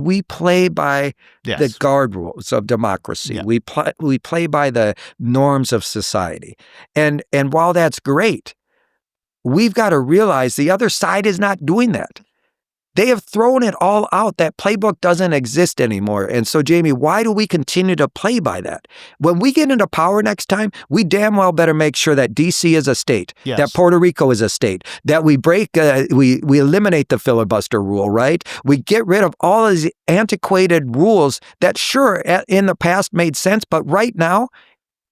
We play by Yes. the guard rules of democracy. Yeah. We play by the norms of society. And while that's great, we've got to realize the other side is not doing that. They have thrown it all out. That playbook doesn't exist anymore. And so, Jamie, why do we continue to play by that? When we get into power next time, we damn well better make sure that D.C. is a state, Yes. that Puerto Rico is a state, that we we eliminate the filibuster rule, right? We get rid of all of these antiquated rules that, sure, in the past made sense, but right now,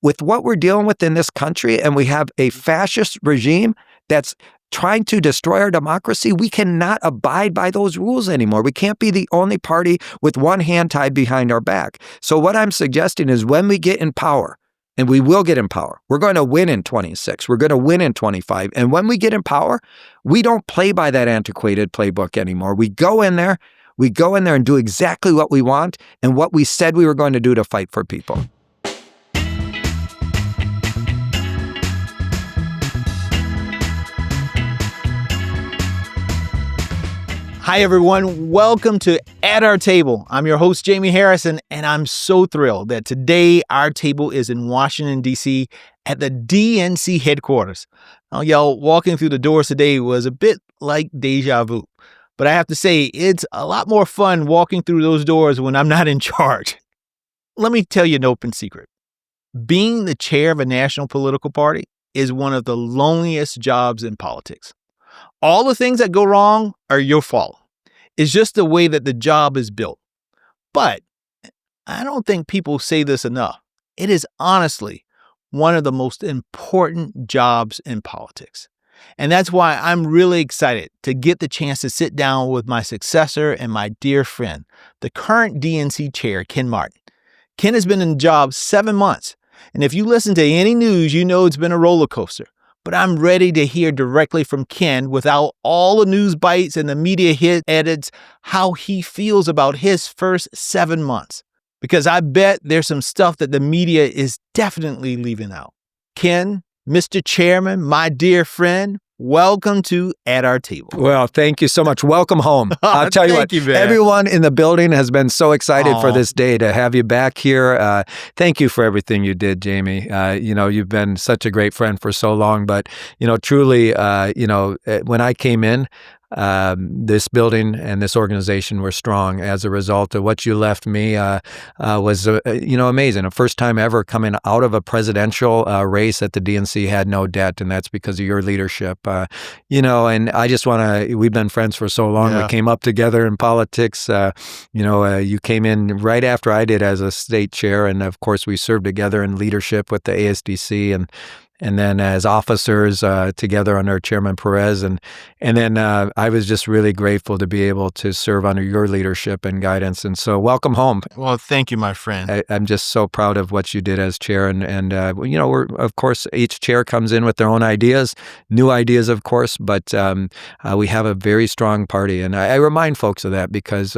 with what we're dealing with in this country, and we have a fascist regime that's trying to destroy our democracy, we cannot abide by those rules anymore. We can't be the only party with one hand tied behind our back. So what I'm suggesting is when we get in power, and we will get in power, we're going to win in 26, we're going to win in 25. And when we get in power, we don't play by that antiquated playbook anymore. We go in there and do exactly what we want and what we said we were going to do to fight for people. Hi, everyone. Welcome to At Our Table. I'm your host, Jamie Harrison, and I'm so thrilled that today our table is in Washington, D.C. at the DNC headquarters. Now, y'all, walking through the doors today was a bit like deja vu, but I have to say it's a lot more fun walking through those doors when I'm not in charge. Let me tell you an open secret. Being the chair of a national political party is one of the loneliest jobs in politics. All the things that go wrong are your fault. It's just the way that the job is built. But I don't think people say this enough. It is honestly one of the most important jobs in politics. And that's why I'm really excited to get the chance to sit down with my successor and my dear friend, the current DNC Chair, Ken Martin. Ken has been in the job 7 months. And if you listen to any news, you know it's been a roller coaster. But I'm ready to hear directly from Ken without all the news bites and the media hit edits how he feels about his first 7 months. Because I bet there's some stuff that the media is definitely leaving out. Ken, Mr. Chairman, my dear friend, welcome to At Our Table. Well, thank you so much. Welcome home. I'll tell you what, everyone in the building has been so excited for this day to have you back here. Thank you for everything you did, Jamie. You've been such a great friend for so long, but, truly, when I came in, this building and this organization were strong as a result of what you left me was amazing. The first time ever coming out of a presidential race that the DNC had no debt, and that's because of your leadership. And I just want to, we've been friends for so long. Yeah. We came up together in politics. You came in right after I did as a state chair, and of course we served together in leadership with the ASDC and then as officers together under Chairman Perez. And then I was just really grateful to be able to serve under your leadership and guidance. And so welcome home. Well, thank you, my friend. I'm just so proud of what you did as chair. And we're, of course, each chair comes in with their own ideas, new ideas, of course, but we have a very strong party. And I remind folks of that because,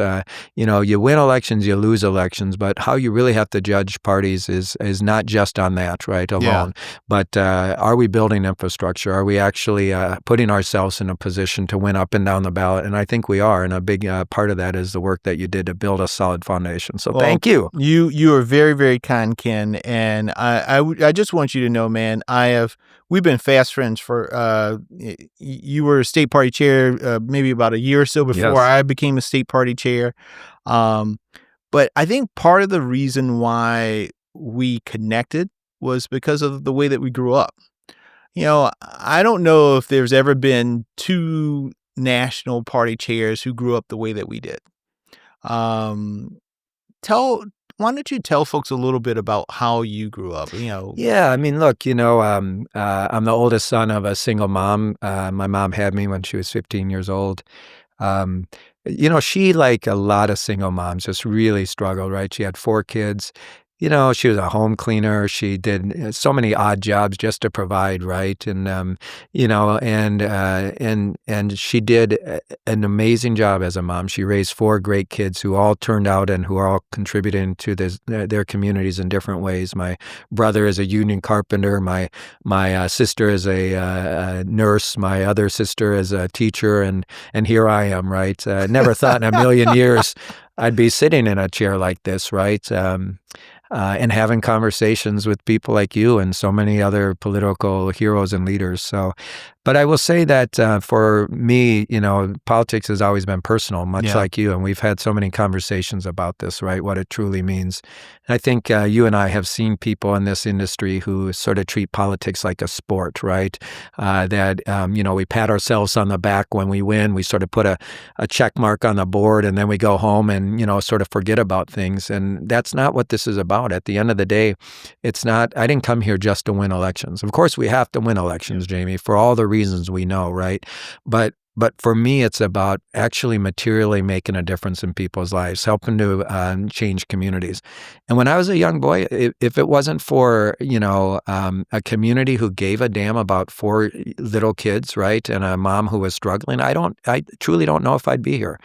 you win elections, you lose elections, but how you really have to judge parties is not just on that, right, alone, but are we building infrastructure? Are we actually putting ourselves in a position to win up and down the ballot? And I think we are. And a big part of that is the work that you did to build a solid foundation. So thank you. You are very, very kind, Ken. And I just want you to know, man, we've been fast friends for, you were a state party chair maybe about a year or so before I became a state party chair. But I think part of the reason why we connected was because of the way that we grew up. I don't know if there's ever been two national party chairs who grew up the way that we did. Why don't you tell folks a little bit about how you grew up? Yeah, I mean, look, I'm the oldest son of a single mom. My mom had me when she was 15 years old. She, like a lot of single moms, just really struggled, right? She had 4 kids. She was a home cleaner. She did so many odd jobs just to provide, right? And, and she did an amazing job as a mom. She raised 4 great kids who all turned out and who are all contributing to their communities in different ways. My brother is a union carpenter. My sister is a nurse. My other sister is a teacher. And here I am, right? Never thought in a million years I'd be sitting in a chair like this, right? And having conversations with people like you and so many other political heroes and leaders. So, but I will say that for me, politics has always been personal, much like you. And we've had so many conversations about this, right? What it truly means. And I think you and I have seen people in this industry who sort of treat politics like a sport, right? We pat ourselves on the back when we win. We sort of put a check mark on the board and then we go home and, sort of forget about things. And that's not what this is about. At the end of the day, it's not, I didn't come here just to win elections. Of course, we have to win elections, Jamie, for all the reasons we know, right? But for me, it's about actually materially making a difference in people's lives, helping to change communities. And when I was a young boy, if it wasn't for, a community who gave a damn about 4 little kids, right, and a mom who was struggling, I truly don't know if I'd be here.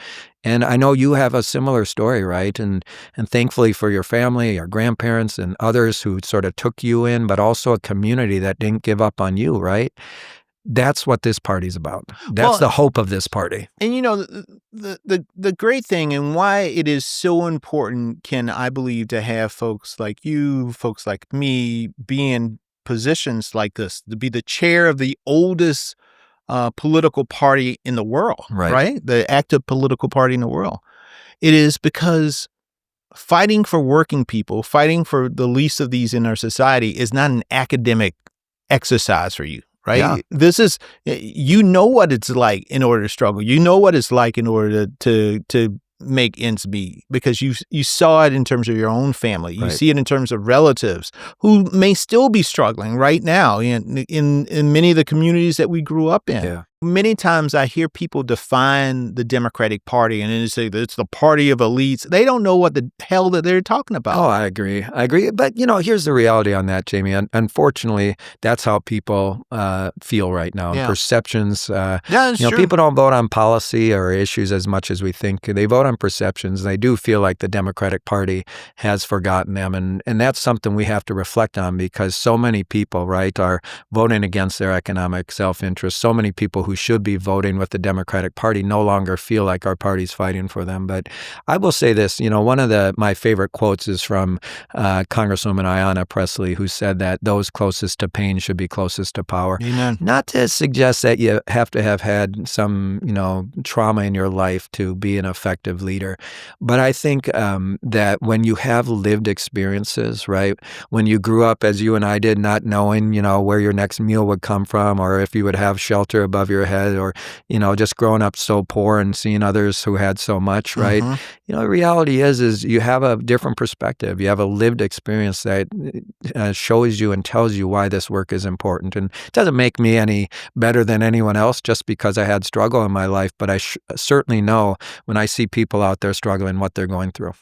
And I know you have a similar story, right? And thankfully for your family, your grandparents, and others who sort of took you in, but also a community that didn't give up on you, right? That's what this party's about. That's the hope of this party. And the great thing and why it is so important, Ken, I believe, to have folks like you, folks like me, be in positions like this, to be the chair of the oldest political party in the world, right? The active political party in the world. It is because fighting for working people, fighting for the least of these in our society is not an academic exercise for you. Right. Yeah. This is, what it's like in order to struggle. You know what it's like in order to make ends meet because you saw it in terms of your own family. You see it in terms of relatives who may still be struggling right now in many of the communities that we grew up in. Yeah. Many times I hear people define the Democratic Party and then say that it's the party of elites. They don't know what the hell that they're talking about. Oh, I agree. But, here's the reality on that, Jamie. Unfortunately, that's how people feel right now. Yeah. Perceptions. That's true. People don't vote on policy or issues as much as we think. They vote on perceptions. They do feel like the Democratic Party has forgotten them. And that's something we have to reflect on because so many people, right, are voting against their economic self-interest. So many people who should be voting with the Democratic Party no longer feel like our party's fighting for them. But I will say this, one of my favorite quotes is from Congresswoman Ayanna Pressley, who said that those closest to pain should be closest to power. Amen. Not to suggest that you have to have had some, trauma in your life to be an effective leader. But I think that when you have lived experiences, right, when you grew up as you and I did, not knowing, where your next meal would come from or if you would have shelter above your head or, just growing up so poor and seeing others who had so much, right? Mm-hmm. The reality is you have a different perspective. You have a lived experience that shows you and tells you why this work is important. And it doesn't make me any better than anyone else just because I had struggle in my life, but I certainly know when I see people out there struggling what they're going through.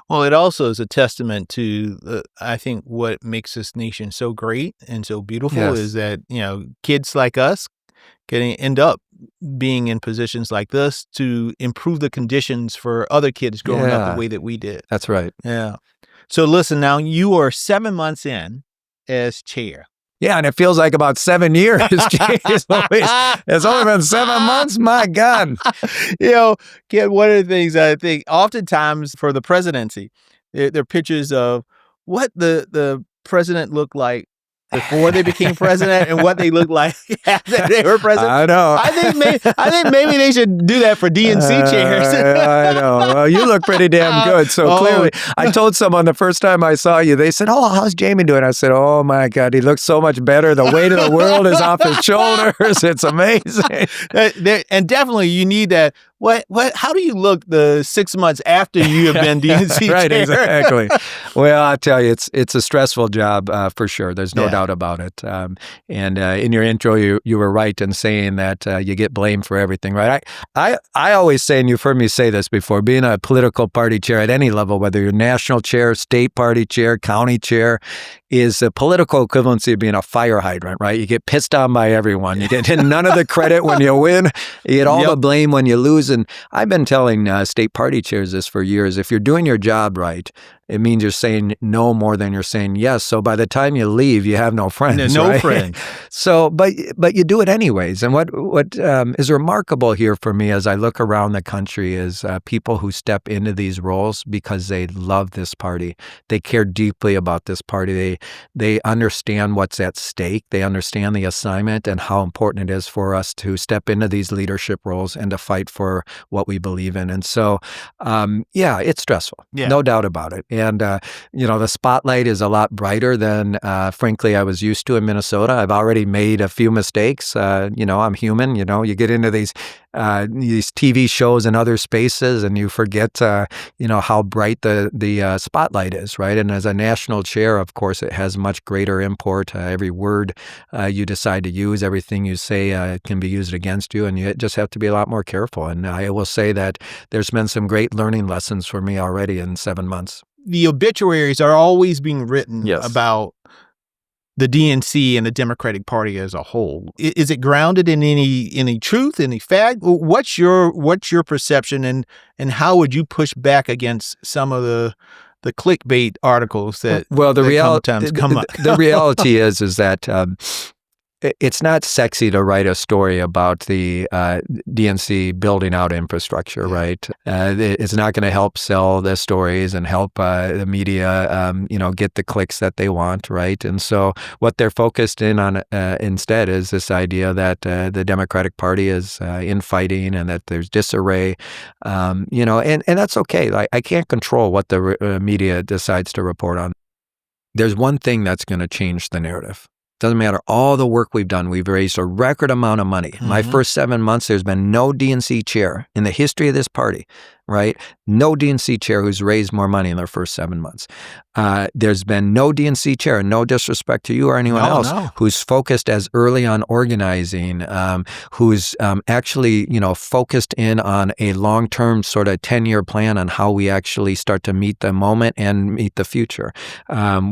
Well, it also is a testament to, I think, what makes this nation so great and so beautiful is that, kids like us can end up being in positions like this to improve the conditions for other kids growing up the way that we did. That's right. Yeah. So listen, now you are 7 months in as chair. Yeah, and it feels like about 7 years. It's only been 7 months. My God. Ken, one of the things I think oftentimes for the presidency, there are pictures of what the president looked like before they became president and what they looked like after they were president. I know. I think maybe they should do that for DNC chairs. I know. Well, you look pretty damn good. So clearly, I told someone the first time I saw you, they said, "Oh, how's Jamie doing?" I said, "Oh my God, he looks so much better. The weight of the world is off his shoulders. It's amazing." And definitely, you need that. How do you look the 6 months after you have been DNC right, chair? Exactly. Well, I tell you, it's a stressful job for sure. There's no doubt about it. And in your intro, you were right in saying that you get blamed for everything, right? I always say, and you've heard me say this before, being a political party chair at any level, whether you're national chair, state party chair, county chair, is a political equivalency of being a fire hydrant, right? You get pissed on by everyone. You get none of the credit when you win. You get all the blame when you lose. And I've been telling state party chairs this for years. If you're doing your job right, it means you're saying no more than you're saying yes. So by the time you leave, you have no friends. No right? friends. So, but you do it anyways. And what is remarkable here for me as I look around the country is people who step into these roles because they love this party. They care deeply about this party. They understand what's at stake. They understand the assignment and how important it is for us to step into these leadership roles and to fight for what we believe in. And so, it's stressful, no doubt about it. And, the spotlight is a lot brighter than, frankly, I was used to in Minnesota. I've already made a few mistakes. I'm human. You get into these TV shows and other spaces and you forget, how bright the spotlight is, right? And as a national chair, of course, it has much greater import. Every word you decide to use, everything you say can be used against you, and you just have to be a lot more careful. And I will say that there's been some great learning lessons for me already in 7 months. The obituaries are always being written about the DNC and the Democratic Party as a whole. Is it grounded in any truth, any fact? What's your perception, and how would you push back against some of the clickbait articles that sometimes come up? The reality is that it's not sexy to write a story about the DNC building out infrastructure, right? It's not going to help sell the stories and help the media, get the clicks that they want, right? And so what they're focused in on instead is this idea that the Democratic Party is infighting and that there's disarray, and that's okay. I can't control what the media decides to report on. There's one thing that's going to change the narrative. Doesn't matter all the work we've done. We've raised a record amount of money. My first 7 months, there's been no DNC chair in the history of this party, right? No DNC chair who's raised more money in their first 7 months. There's been no DNC chair, no disrespect to you or anyone else, who's focused as early on organizing, who's actually, focused in on a long-term sort of 10-year plan on how we actually start to meet the moment and meet the future.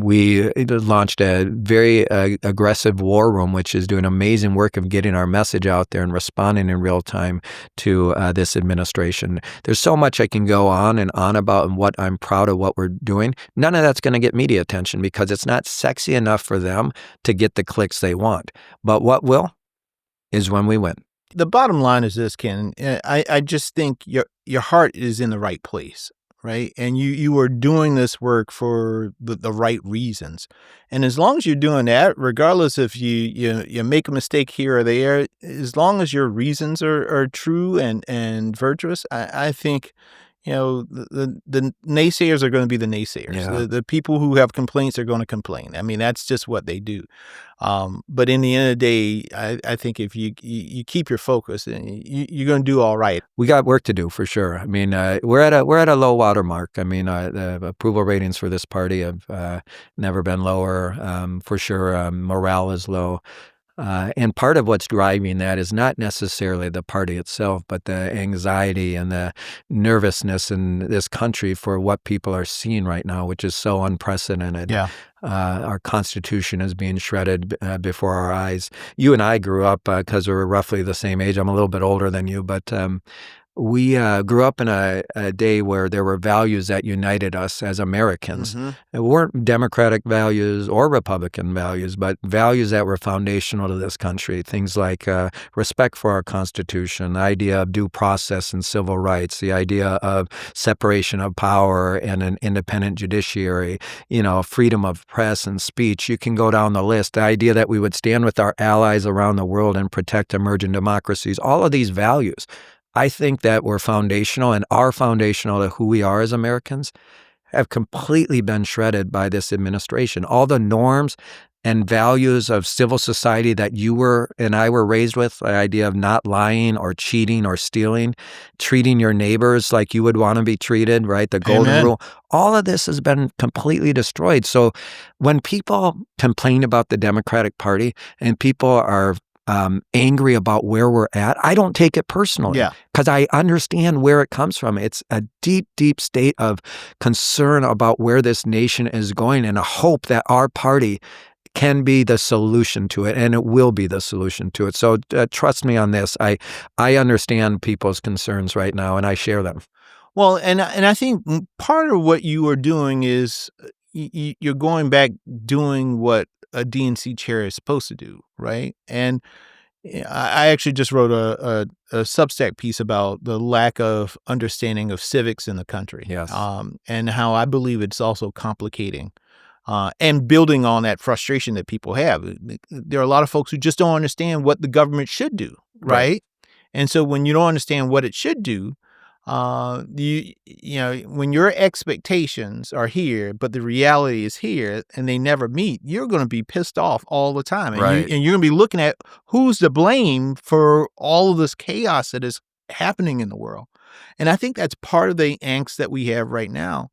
We launched a very aggressive war room, which is doing amazing work of getting our message out there and responding in real time to this administration. There's so much I can go on and on about and what I'm proud of what we're doing. None of that's going to get media attention because it's not sexy enough for them to get the clicks they want. But what will is when we win. The bottom line is this, Ken. I just think your heart is in the right place, right? And you are doing this work for the right reasons. And as long as you're doing that, regardless if you make a mistake here or there, as long as your reasons are true and virtuous, I think, the naysayers are going to be the naysayers. Yeah. The people who have complaints are going to complain. I mean, that's just what they do. But in the end of the day, I think if you keep your focus, you're going to do all right. We got work to do for sure. I mean, we're at a low water mark. I mean, the approval ratings for this party have never been lower. For sure, morale is low. And part of what's driving that is not necessarily the party itself, but the anxiety and the nervousness in this country for what people are seeing right now, which is so unprecedented. Yeah. Our Constitution is being shredded before our eyes. You and I grew up because we're roughly the same age. I'm a little bit older than you, but we grew up in a day where there were values that united us as Americans. It weren't Democratic values or Republican values, but values that were foundational to this country. Things like respect for our Constitution, the idea of due process and civil rights, the idea of separation of power and an independent judiciary, freedom of press and speech. You can go down the list. The idea that we would stand with our allies around the world and protect emerging democracies. All of these values, I think that were foundational and are foundational to who we are as Americans, have completely been shredded by this administration. All the norms and values of civil society that you were and I were raised with, the idea of not lying or cheating or stealing, treating your neighbors like you would want to be treated, right? The golden rule. All of this has been completely destroyed. So when people complain about the Democratic Party and people are angry about where we're at, I don't take it personally because I understand where it comes from. It's a deep, deep state of concern about where this nation is going and a hope that our party can be the solution to it, and it will be the solution to it. So trust me on this. I understand people's concerns right now, and I share them. Well, and I think part of what you are doing is you're going back doing what a DNC chair is supposed to do, right? And I actually just wrote a Substack piece about the lack of understanding of civics in the country. Yes. And how I believe it's also complicating and building on that frustration that people have. There are a lot of folks who just don't understand what the government should do, right? And so when you don't understand what it should do, when your expectations are here, but the reality is here and they never meet, you're going to be pissed off all the time. And, you're going to be looking at who's to blame for all of this chaos that is happening in the world. And I think that's part of the angst that we have right now.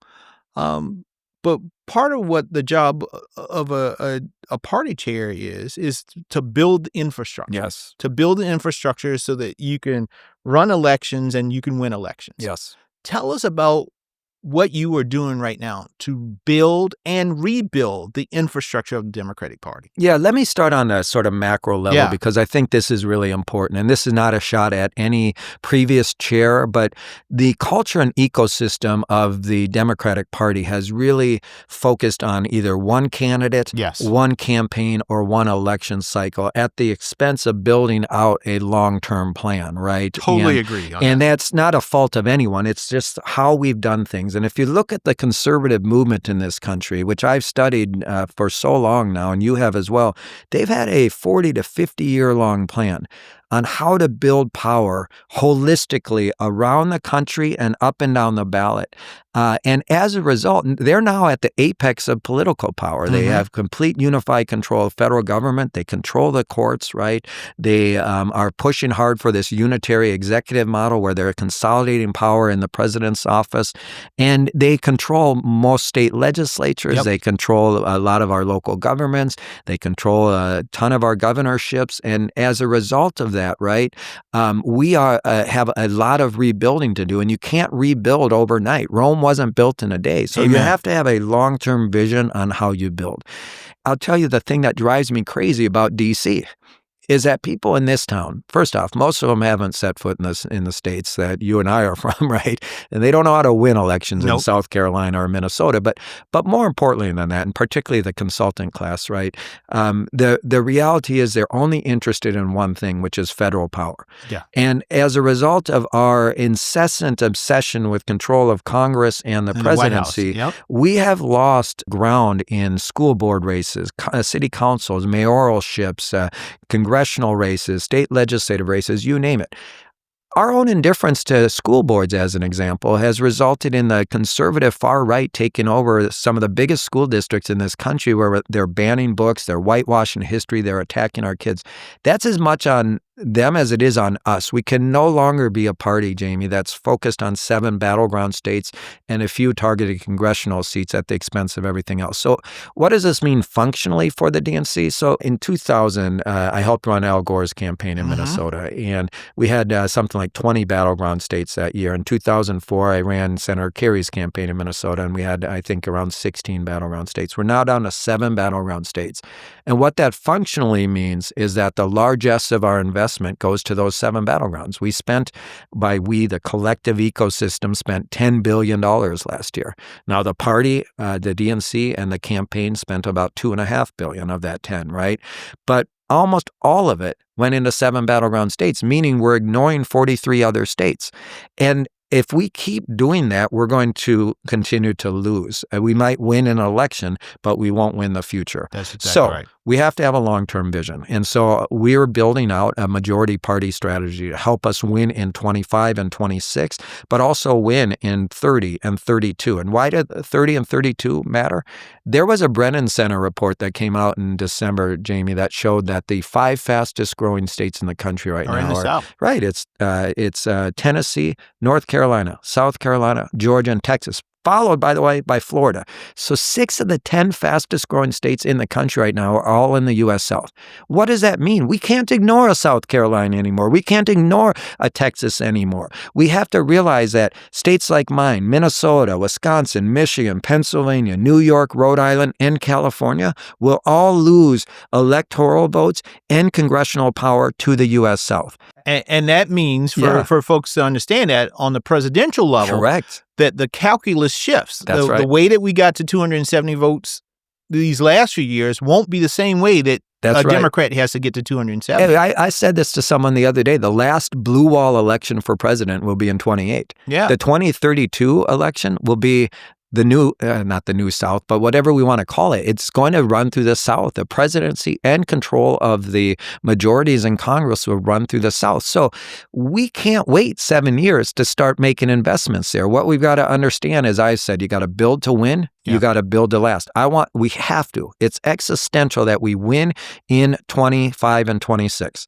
But part of what the job of a party chair is to build infrastructure. Yes. To build the infrastructure so that you can run elections and you can win elections. Yes. Tell us about what you are doing right now to build and rebuild the infrastructure of the Democratic Party. Yeah, let me start on a sort of macro level because I think this is really important. And this is not a shot at any previous chair, but the culture and ecosystem of the Democratic Party has really focused on either one candidate, one campaign, or one election cycle at the expense of building out a long-term plan, right? Totally agree. And that's not a fault of anyone. It's just how we've done things. And if you look at the conservative movement in this country, which I've studied for so long now, and you have as well, they've had a 40 to 50 year long plan on how to build power holistically around the country and up and down the ballot. And as a result, they're now at the apex of political power. They have complete unified control of federal government. They control the courts, right? They are pushing hard for this unitary executive model where they're consolidating power in the president's office. And they control most state legislatures. They control a lot of our local governments. They control a ton of our governorships. And as a result of that, right, we have a lot of rebuilding to do. And you can't rebuild overnight. Rome wasn't built in a day. So you have to have a long-term vision on how you build. I'll tell you the thing that drives me crazy about D.C. is that people in this town, first off, most of them haven't set foot in the states that you and I are from, right? And they don't know how to win elections in South Carolina or Minnesota. But more importantly than that, and particularly the consultant class, right? The reality is they're only interested in one thing, which is federal power. Yeah. And as a result of our incessant obsession with control of Congress and the presidency, we have lost ground in school board races, city councils, mayoralships, congressional races, state legislative races, you name it. Our own indifference to school boards, as an example, has resulted in the conservative far right taking over some of the biggest school districts in this country where they're banning books, they're whitewashing history, they're attacking our kids. That's as much on them as it is on us. We can no longer be a party, Jamie, that's focused on 7 battleground states and a few targeted congressional seats at the expense of everything else. So what does this mean functionally for the DNC? So in 2000, I helped run Al Gore's campaign in Minnesota, and we had something like 20 battleground states that year. In 2004, I ran Senator Kerry's campaign in Minnesota, and we had, I think, around 16 battleground states. We're now down to 7 battleground states. And what that functionally means is that the largesse of our investment goes to those 7 battlegrounds. The collective ecosystem spent $10 billion last year. Now the party, the DNC and the campaign spent about $2.5 billion of that 10, right? But almost all of it went into 7 battleground states, meaning we're ignoring 43 other states. And if we keep doing that, we're going to continue to lose. We might win an election, but we won't win the future. That's exactly right. We have to have a long-term vision. And so we're building out a majority party strategy to help us win in 25 and 26, but also win in 30 and 32. And why did 30 and 32 matter? There was a Brennan Center report that came out in December, Jamie, that showed that the 5 fastest growing states in the country right now in the South. Right. It's Tennessee, North Carolina, South Carolina, Georgia, and Texas. followed, by the way, by Florida. So 6 of the 10 fastest growing states in the country right now are all in the U.S. South. What does that mean? We can't ignore a South Carolina anymore. We can't ignore a Texas anymore. We have to realize that states like mine, Minnesota, Wisconsin, Michigan, Pennsylvania, New York, Rhode Island, and California will all lose electoral votes and congressional power to the U.S. South. And that means for folks to understand that on the presidential level, correct, that the calculus shifts. That's right. The way that we got to 270 votes these last few years won't be the same way that Democrat has to get to 270. Hey, I said this to someone the other day. The last blue wall election for president will be in 28. Yeah. The 2032 election will be the new, not the new South, but whatever we want to call it. It's going to run through the South. The presidency and control of the majorities in Congress will run through the South. So we can't wait 7 years to start making investments there. What we've got to understand, as I said, you got to build to win. You got to build to last. We have to. It's existential that we win in 25 and 26.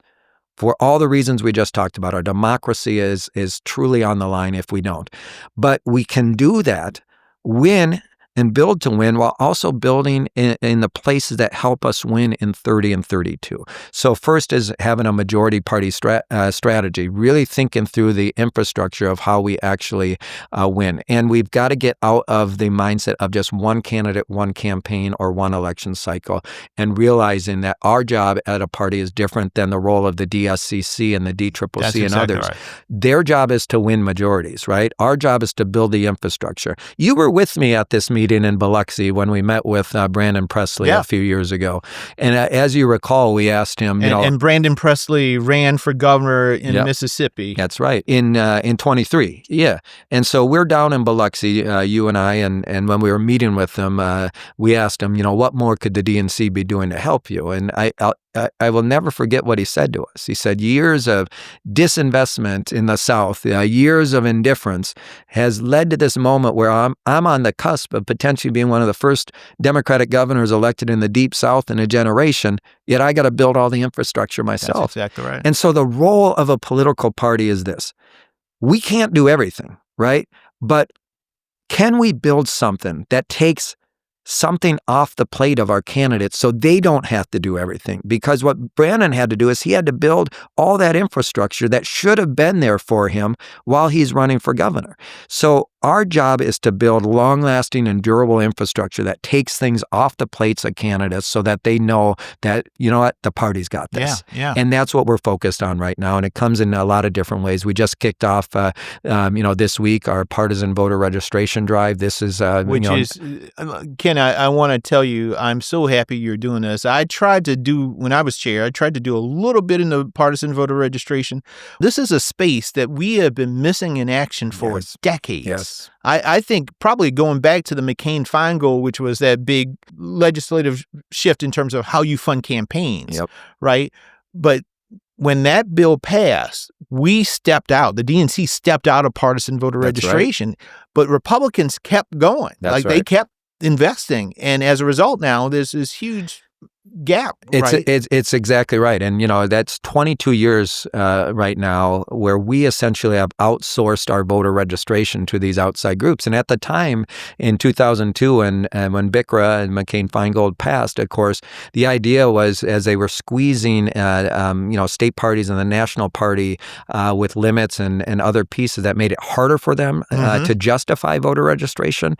For all the reasons we just talked about. Our democracy is truly on the line if we don't. But we can do that, win and build to win, while also building in the places that help us win in 30 and 32. So first is having a majority party strategy, really thinking through the infrastructure of how we actually win. And we've got to get out of the mindset of just one candidate, one campaign, or one election cycle, and realizing that our job at a party is different than the role of the DSCC and the DCCC and others. Right. Their job is to win majorities, right? Our job is to build the infrastructure. You were with me at this meeting in Biloxi when we met with Brandon Presley a few years ago. And as you recall, we asked him, and Brandon Presley ran for governor in Mississippi. That's right. In 23. Yeah. And so we're down in Biloxi, you and I, and when we were meeting with him, we asked him, what more could the DNC be doing to help you? And I will never forget what he said to us. He said, years of disinvestment in the South, years of indifference has led to this moment where I'm on the cusp of potentially being one of the first Democratic governors elected in the Deep South in a generation, yet I got to build all the infrastructure myself. That's exactly right. And so the role of a political party is this. We can't do everything, right? But can we build something that takes something off the plate of our candidates so they don't have to do everything? Because what Brandon had to do is he had to build all that infrastructure that should have been there for him while he's running for governor. So our job is to build long-lasting and durable infrastructure that takes things off the plates of candidates so that they know that, the party's got this. Yeah. And that's what we're focused on right now. And it comes in a lot of different ways. We just kicked off, this week, our partisan voter registration drive. This is, Ken, I want to tell you, I'm so happy you're doing this. When I was chair, I tried to do a little bit in the partisan voter registration. This is a space that we have been missing in action for decades. Yes. I think probably going back to the McCain-Feingold, which was that big legislative shift in terms of how you fund campaigns, right? But when that bill passed, we stepped out. The DNC stepped out of partisan voter registration, but Republicans kept going. They kept investing. And as a result now, there's this huge gap. It's exactly right. And, that's 22 years right now where we essentially have outsourced our voter registration to these outside groups. And at the time in 2002 and when BICRA and McCain-Feingold passed, of course, the idea was as they were squeezing, state parties and the national party with limits and other pieces that made it harder for them to justify voter registration,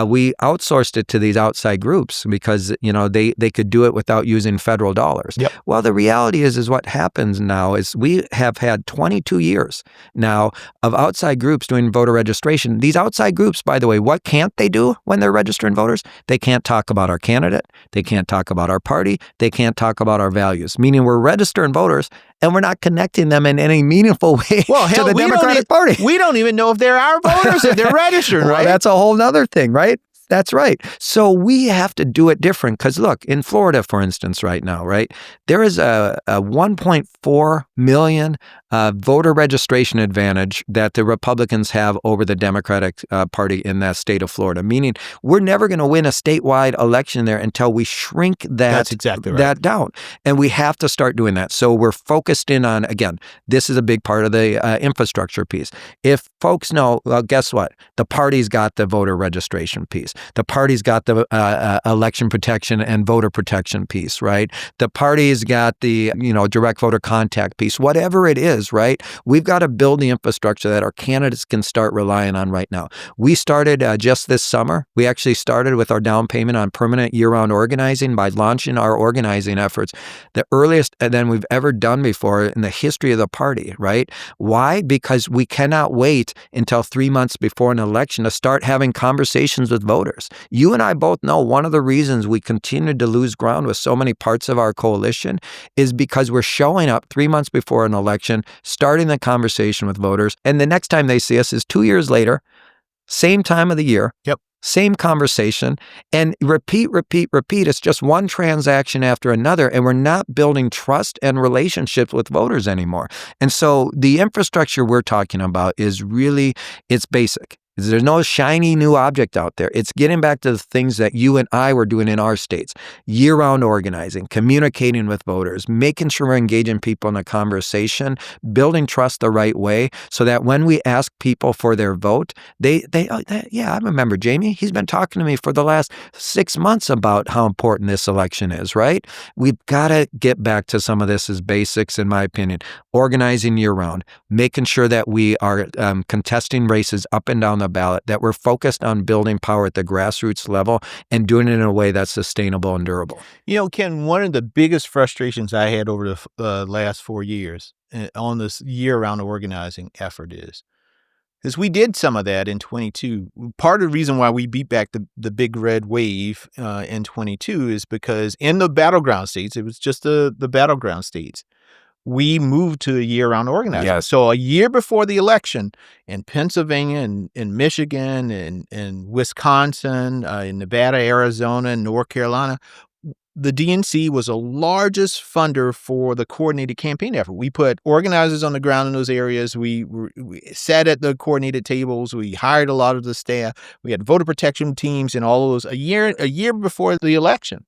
we outsourced it to these outside groups because, they could do it without using federal dollars. Yep. Well, the reality is what happens now is we have had 22 years now of outside groups doing voter registration. These outside groups, by the way, what can't they do when they're registering voters? They can't talk about our candidate. They can't talk about our party. They can't talk about our values, meaning we're registering voters and we're not connecting them in any meaningful way to the Democratic Party. We don't even know if they're our voters if they're registered, right? Well, that's a whole other thing, right? That's right. So we have to do it different because look, in Florida, for instance, right now, right, there is a 1.4 million voter registration advantage that the Republicans have over the Democratic Party in that state of Florida, meaning we're never going to win a statewide election there until we shrink That's exactly right. that down. And we have to start doing that. So we're focused in on, again, this is a big part of the infrastructure piece. If folks know, well, guess what? The party's got the voter registration piece. The party's got the election protection and voter protection piece, right? The party's got the, direct voter contact piece, whatever it is, right? We've got to build the infrastructure that our candidates can start relying on right now. We started just this summer. We actually started with our down payment on permanent year-round organizing by launching our organizing efforts, the earliest than we've ever done before in the history of the party, right? Why? Because we cannot wait until 3 months before an election to start having conversations with voters. You and I both know one of the reasons we continued to lose ground with so many parts of our coalition is because we're showing up 3 months before an election, starting the conversation with voters, and the next time they see us is 2 years later, same time of the year. Yep. Same conversation, and repeat. It's just one transaction after another, and we're not building trust and relationships with voters anymore. And so the infrastructure we're talking about is really, it's basic. There's no shiny new object out there. It's getting back to the things that you and I were doing in our states. Year-round organizing, communicating with voters, making sure we're engaging people in a conversation, building trust the right way so that when we ask people for their vote, yeah, I remember Jamie. He's been talking to me for the last 6 months about how important this election is, right? We've got to get back to some of this as basics, in my opinion. Organizing year-round, making sure that we are contesting races up and down the ballot, that we're focused on building power at the grassroots level and doing it in a way that's sustainable and durable. Ken, one of the biggest frustrations I had over the last 4 years on this year-round organizing effort is we did some of that in 22. Part of the reason why we beat back the big red wave in 22 is because in the battleground states, it was just the battleground states, we moved to a year-round organizing. Yes. So a year before the election in Pennsylvania and in Michigan and in Wisconsin, in Nevada, Arizona, and North Carolina, the DNC was the largest funder for the coordinated campaign effort. We put organizers on the ground in those areas. We sat at the coordinated tables. We hired a lot of the staff. We had voter protection teams and all of those a year before the election.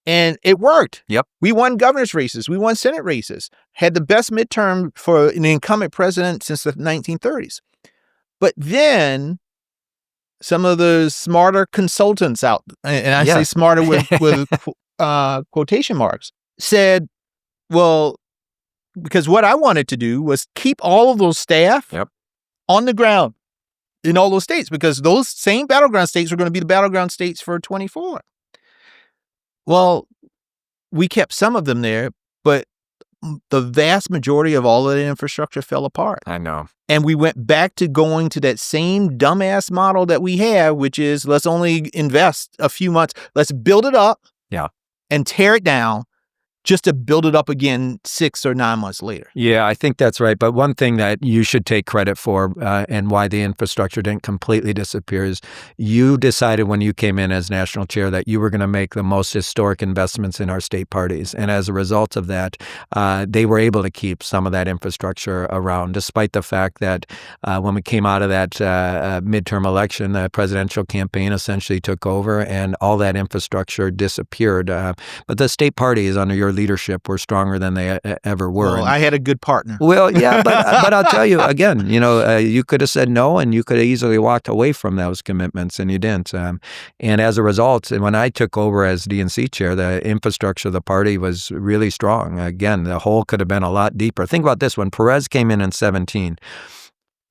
And it worked. Yep. We won governor's races. We won Senate races. Had the best midterm for an incumbent president since the 1930s. But then some of the smarter consultants out, and I say smarter with quotation marks, said, well, because what I wanted to do was keep all of those staff on the ground in all those states, because those same battleground states were going to be the battleground states for 24. Well, we kept some of them there, but the vast majority of all of the infrastructure fell apart. I know. And we went back to going to that same dumbass model that we have, which is let's only invest a few months. Let's build it up and tear it down just to build it up again 6 or 9 months later. Yeah, I think that's right. But one thing that you should take credit for and why the infrastructure didn't completely disappear is you decided when you came in as national chair that you were going to make the most historic investments in our state parties. And as a result of that, they were able to keep some of that infrastructure around, despite the fact that when we came out of that midterm election, the presidential campaign essentially took over and all that infrastructure disappeared. But the state parties under your leadership were stronger than they ever were. Well, I had a good partner. Well, yeah, but I'll tell you again, you could have said no and you could have easily walked away from those commitments and you didn't. And as a result, when I took over as DNC chair, the infrastructure of the party was really strong. Again, the hole could have been a lot deeper. Think about this. When Perez came in 17,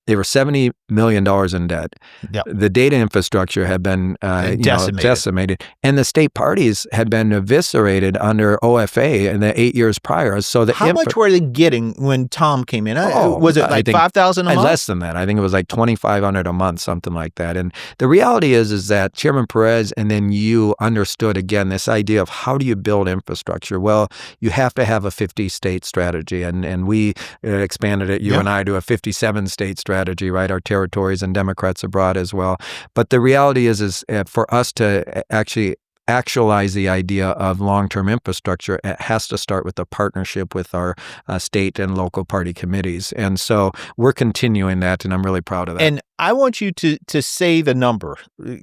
they were $70 million in debt. Yep. The data infrastructure had been decimated. And the state parties had been eviscerated under OFA in the 8 years prior. So how much were they getting when Tom came in? Was it like $5,000 a month? Less than that. I think it was like $2,500 a month, something like that. And the reality is that Chairman Perez and then you understood, again, this idea of how do you build infrastructure? Well, you have to have a 50-state strategy. And we expanded it, you and I, to a 57-state strategy. strategy, right? Our territories and Democrats abroad as well. But the reality is for us to actually actualize the idea of long-term infrastructure, it has to start with a partnership with our state and local party committees. And so we're continuing that, and I'm really proud of that. And I want you to say the number,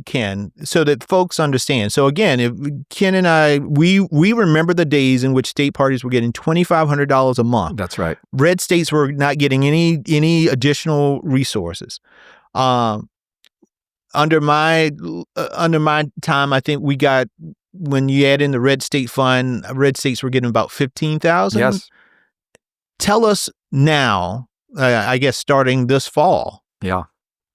Ken, so that folks understand. So again, if Ken and I, we remember the days in which state parties were getting $2,500 a month. That's right. Red states were not getting any additional resources. Under my time, I think we got, when you add in the red state fund, red states were getting about $15,000. Yes. Tell us now, I guess starting this fall,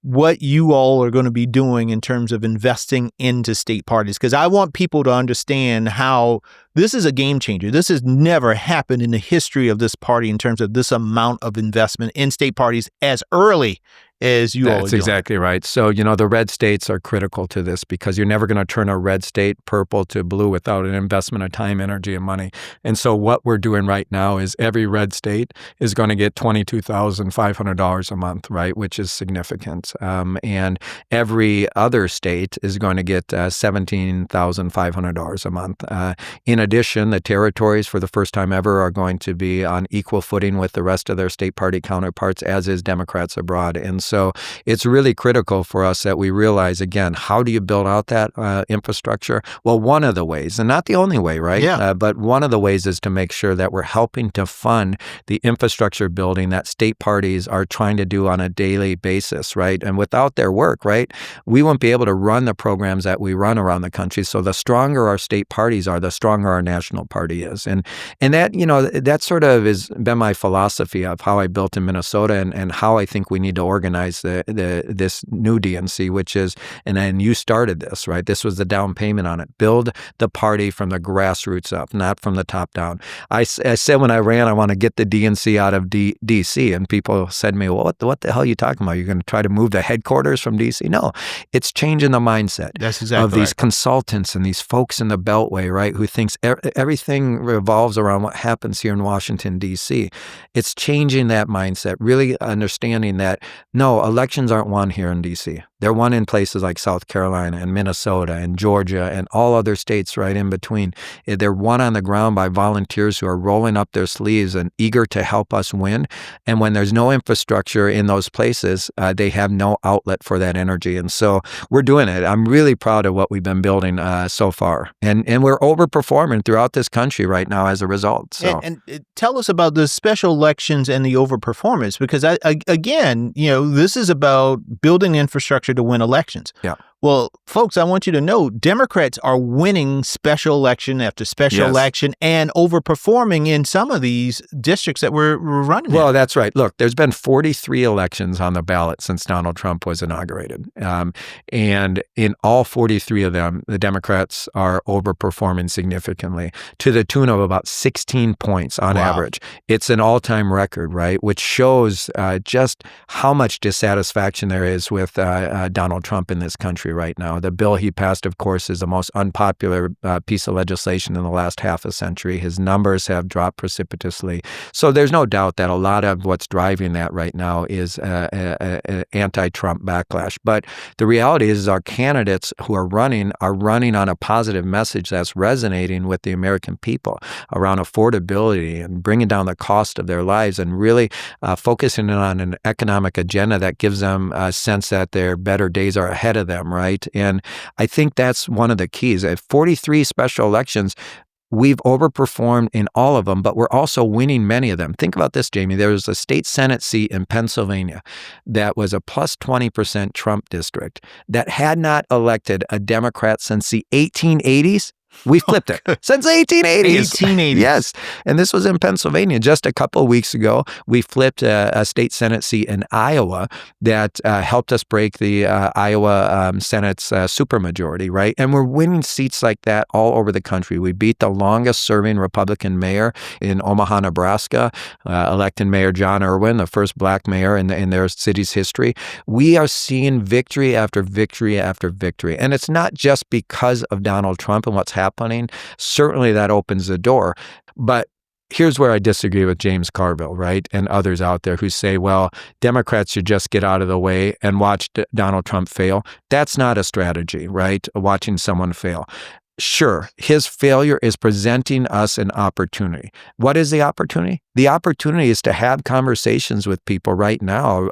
what you all are going to be doing in terms of investing into state parties, because I want people to understand how this is a game changer. This has never happened in the history of this party in terms of this amount of investment in state parties as early as you all are doing. That's exactly right. So, the red states are critical to this because you're never going to turn a red state purple to blue without an investment of time, energy, and money. And so what we're doing right now is every red state is going to get $22,500 a month, right, which is significant. And every other state is going to get $17,500 a month. In addition, the territories for the first time ever are going to be on equal footing with the rest of their state party counterparts, as is Democrats abroad. And so it's really critical for us that we realize, again, how do you build out that infrastructure? Well, one of the ways, and not the only way, right? Yeah. But one of the ways is to make sure that we're helping to fund the infrastructure building that state parties are trying to do on a daily basis, right? And without their work, right, we won't be able to run the programs that we run around the country. So the stronger our state parties are, the stronger our national party is. And that, that sort of has been my philosophy of how I built in Minnesota and how I think we need to organize this new DNC, which is, and then you started this, right? This was the down payment on it. Build the party from the grassroots up, not from the top down. I said when I ran, I want to get the DNC out of D.C. And people said to me, well, what the hell are you talking about? You're going to try to move the headquarters from D.C.? No, it's changing the mindset of these consultants and these folks in the Beltway, right, who thinks everything revolves around what happens here in Washington, D.C. It's changing that mindset, really understanding that, no, elections aren't won here in D.C. They're won in places like South Carolina and Minnesota and Georgia and all other states right in between. They're won on the ground by volunteers who are rolling up their sleeves and eager to help us win. And when there's no infrastructure in those places, they have no outlet for that energy. And so we're doing it. I'm really proud of what we've been building so far. And we're overperforming throughout this country right now as a result. So. And tell us about the special elections and the overperformance, because again, this is about building infrastructure to win elections. Yeah. Well, folks, I want you to know Democrats are winning special election after special election and overperforming in some of these districts that we're running. Well, that's right. Look, there's been 43 elections on the ballot since Donald Trump was inaugurated. And in all 43 of them, the Democrats are overperforming significantly to the tune of about 16 points on average. It's an all-time record, right? Which shows just how much dissatisfaction there is with Donald Trump in this country right now. The bill he passed, of course, is the most unpopular piece of legislation in the last half a century. His numbers have dropped precipitously. So there's no doubt that a lot of what's driving that right now is anti-Trump backlash. But the reality is our candidates who are running on a positive message that's resonating with the American people around affordability and bringing down the cost of their lives and really focusing on an economic agenda that gives them a sense that their better days are ahead of them, right? And I think that's one of the keys. At 43 special elections, we've overperformed in all of them, but we're also winning many of them. Think about this, Jamie. There was a state Senate seat in Pennsylvania that was a plus 20% Trump district that had not elected a Democrat since the 1880s. We flipped it since the 1880s. 1880s. Yes. And this was in Pennsylvania. Just a couple of weeks ago, we flipped a state Senate seat in Iowa that helped us break the Iowa Senate's supermajority, right? And we're winning seats like that all over the country. We beat the longest serving Republican mayor in Omaha, Nebraska, elected Mayor John Irwin, the first black mayor in their city's history. We are seeing victory after victory after victory. And it's not just because of Donald Trump and what's happening. Certainly that opens the door. But here's where I disagree with James Carville, right? And others out there who say, well, Democrats should just get out of the way and watch Donald Trump fail. That's not a strategy, right? Watching someone fail. Sure, his failure is presenting us an opportunity. What is the opportunity? The opportunity is to have conversations with people right now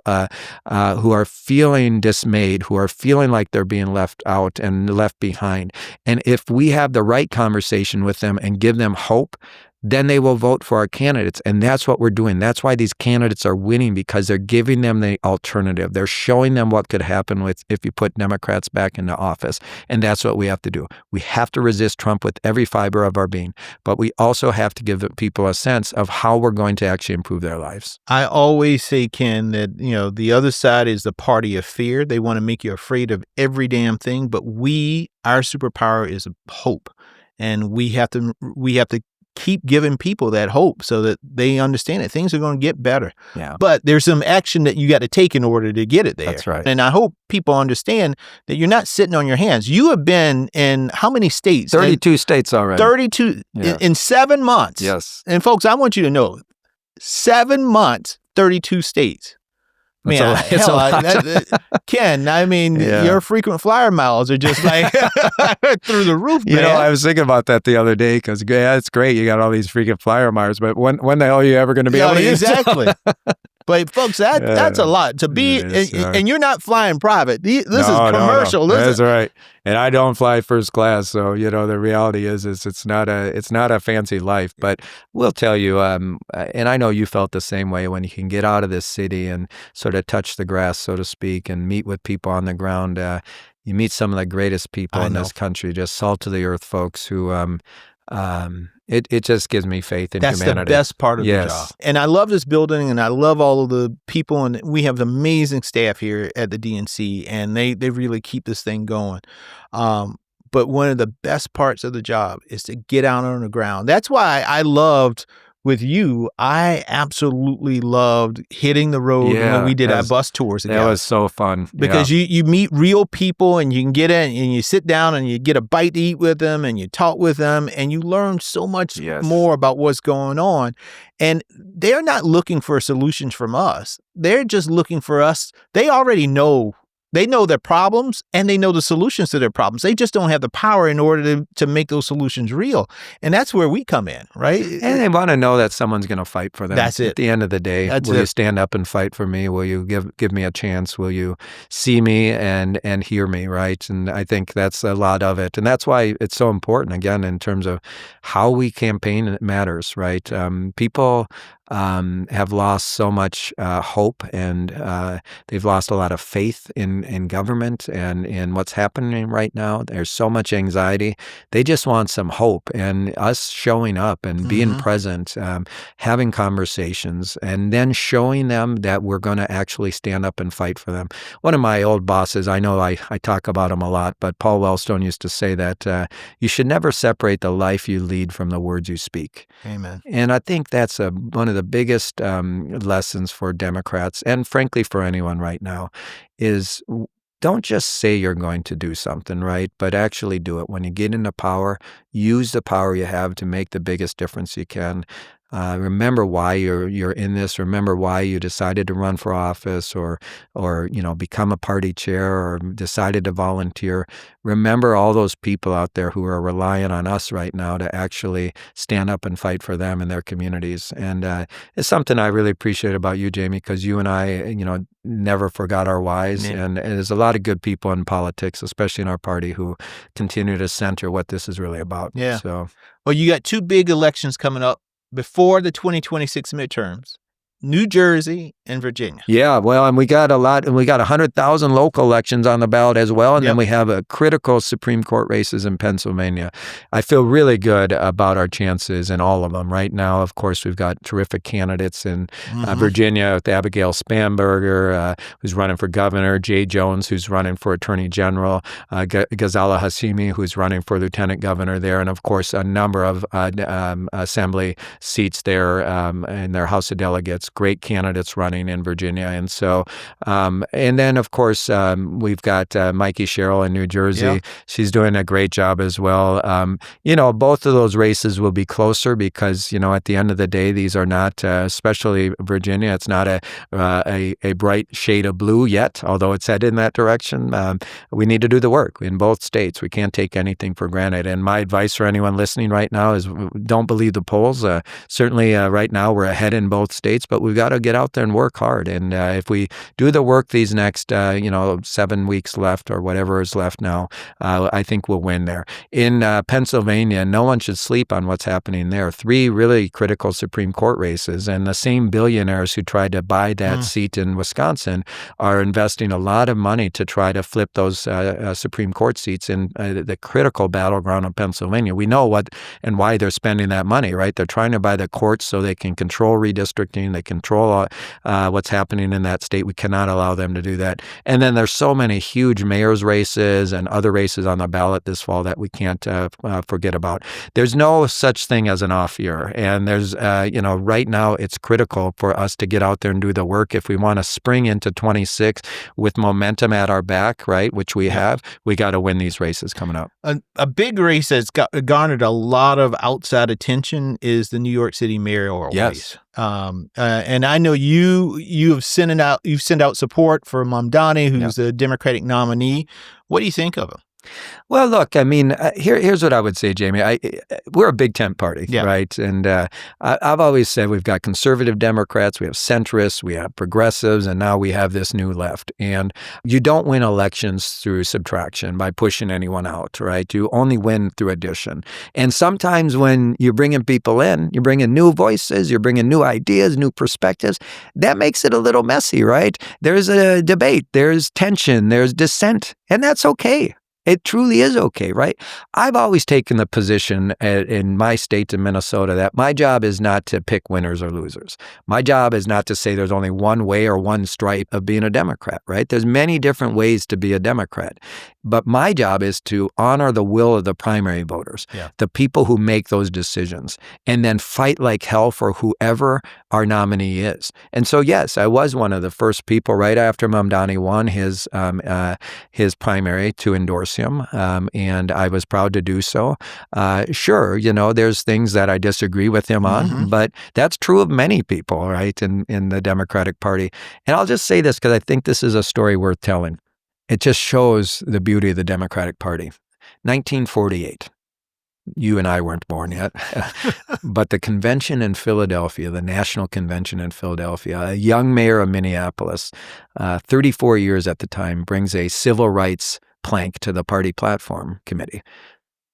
who are feeling dismayed, who are feeling like they're being left out and left behind. And if we have the right conversation with them and give them hope, then they will vote for our candidates. And that's what we're doing. That's why these candidates are winning, because they're giving them the alternative. They're showing them what could happen if you put Democrats back into office. And that's what we have to do. We have to resist Trump with every fiber of our being, but we also have to give people a sense of how we're going to actually improve their lives. I always say, Ken, that, the other side is the party of fear. They want to make you afraid of every damn thing, but our superpower is hope. And we have to keep giving people that hope so that they understand that things are going to get better. Yeah. But there's some action that you got to take in order to get it there. That's right. And I hope people understand that you're not sitting on your hands. You have been in how many states? 32 states already. 32 in 7 months. Yes. And folks, I want you to know, 7 months, 32 states. Man, Ken, your frequent flyer miles are just like through the roof, man. I was thinking about that the other day because, it's great. You got all these freaking flyer miles, but when the hell are you ever going to be able to use them? Exactly. But folks, that's a lot to be, and you're not flying private. This is commercial. No. That's right. And I don't fly first class, so the reality is it's not a fancy life. But we'll tell you, and I know you felt the same way when you can get out of this city and sort of touch the grass, so to speak, and meet with people on the ground. You meet some of the greatest people in this country, just salt of the earth folks who. It just gives me faith in humanity. That's the best part of the job. And I love this building, and I love all of the people, and we have amazing staff here at the DNC, and they really keep this thing going. But one of the best parts of the job is to get out on the ground. That's why I loved with you, I absolutely loved hitting the road when we did our bus tours together. That was so fun. Because you meet real people, and you can get in and you sit down and you get a bite to eat with them and you talk with them and you learn so much more about what's going on. And they're not looking for solutions from us. They're just looking for us. They already know. They know their problems and they know the solutions to their problems. They just don't have the power in order to make those solutions real. And that's where we come in, right? And they want to know that someone's going to fight for them. That's it. At the end of the day, will you stand up and fight for me? Will you give me a chance? Will you see me and hear me, right? And I think that's a lot of it. And that's why it's so important, again, in terms of how we campaign, it matters, right? People have lost so much hope, and they've lost a lot of faith in government and in what's happening right now. There's so much anxiety. They just want some hope, and us showing up and being present, having conversations, and then showing them that we're going to actually stand up and fight for them. One of my old bosses, I know I talk about him a lot, but Paul Wellstone used to say that you should never separate the life you lead from the words you speak. Amen. And I think that's one of the biggest lessons for Democrats, and frankly for anyone right now, is don't just say you're going to do something, right? But actually do it. When you get into power, use the power you have to make the biggest difference you can. Remember why you're in this. Remember why you decided to run for office, or become a party chair, or decided to volunteer. Remember all those people out there who are relying on us right now to actually stand up and fight for them and their communities. And it's something I really appreciate about you, Jamie, because you and I, never forgot our whys. Yeah. And there's a lot of good people in politics, especially in our party, who continue to center what this is really about. Yeah. So, well, you got two big elections coming up before the 2026 midterms, New Jersey and Virginia. Yeah, well, and we got 100,000 local elections on the ballot as well, and then we have a critical Supreme Court races in Pennsylvania. I feel really good about our chances in all of them. Right now, of course, we've got terrific candidates in Virginia with Abigail Spanberger, who's running for governor, Jay Jones, who's running for attorney general, Ghazala Hashimi, who's running for lieutenant governor there, and of course, a number of assembly seats there in their House of Delegates candidates, great candidates running in Virginia. And so, and then, of course, we've got Mikey Sherrill in New Jersey. Yeah. She's doing a great job as well. Both of those races will be closer because, at the end of the day, these are not, especially Virginia, it's not a bright shade of blue yet, although it's headed in that direction. We need to do the work in both states. We can't take anything for granted. And my advice for anyone listening right now is don't believe the polls. Certainly right now we're ahead in both states, but we've got to get out there and work hard. And if we do the work these next, 7 weeks left or whatever is left now, I think we'll win there. In Pennsylvania, no one should sleep on what's happening there. 3 really critical Supreme Court races, and the same billionaires who tried to buy that seat in Wisconsin are investing a lot of money to try to flip those Supreme Court seats in the critical battleground of Pennsylvania. We know what and why they're spending that money, right? They're trying to buy the courts so they can control redistricting, they control what's happening in that state. We cannot allow them to do that. And then there's so many huge mayor's races and other races on the ballot this fall that we can't forget about. There's no such thing as an off year. And there's, right now it's critical for us to get out there and do the work. If we want to spring into 26 with momentum at our back, right, which we have, we got to win these races coming up. A big race that's garnered a lot of outside attention is the New York City mayoral race. And I know you've sent out support for Mamdani, who's the Democratic nominee. What do you think of him? Well, look, I mean, here's what I would say, Jamie. We're a big tent party, right? And I've always said we've got conservative Democrats, we have centrists, we have progressives, and now we have this new left. And you don't win elections through subtraction by pushing anyone out, right? You only win through addition. And sometimes when you're bringing people in, you're bringing new voices, you're bringing new ideas, new perspectives, that makes it a little messy, right? There's a debate, there's tension, there's dissent, and that's okay. It truly is okay, right? I've always taken the position in my state in Minnesota that my job is not to pick winners or losers. My job is not to say there's only one way or one stripe of being a Democrat, right? There's many different ways to be a Democrat. But my job is to honor the will of the primary voters, the people who make those decisions, and then fight like hell for whoever our nominee is. And so, yes, I was one of the first people right after Mamdani won his primary to endorse him, and I was proud to do so. Sure, there's things that I disagree with him on, but that's true of many people, right, in the Democratic Party. And I'll just say this because I think this is a story worth telling. It just shows the beauty of the Democratic Party. 1948. You and I weren't born yet, but the convention in Philadelphia, the National Convention in Philadelphia, a young mayor of Minneapolis, 34 years at the time, brings a civil rights plank to the party platform committee.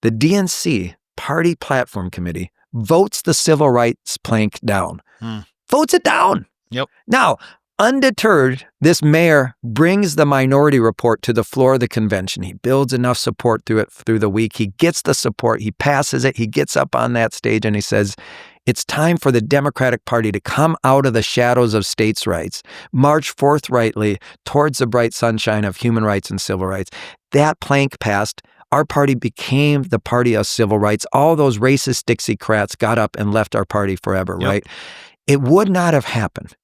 The DNC party platform committee votes the civil rights plank down. Votes it down. Yep. Now, undeterred, this mayor brings the minority report to the floor of the convention. He builds enough support through the week. He gets the support. He passes it. He gets up on that stage and he says, it's time for the Democratic Party to come out of the shadows of states' rights, march forthrightly towards the bright sunshine of human rights and civil rights. That plank passed. Our party became the party of civil rights. All those racist Dixiecrats got up and left our party forever, right? It would not have happened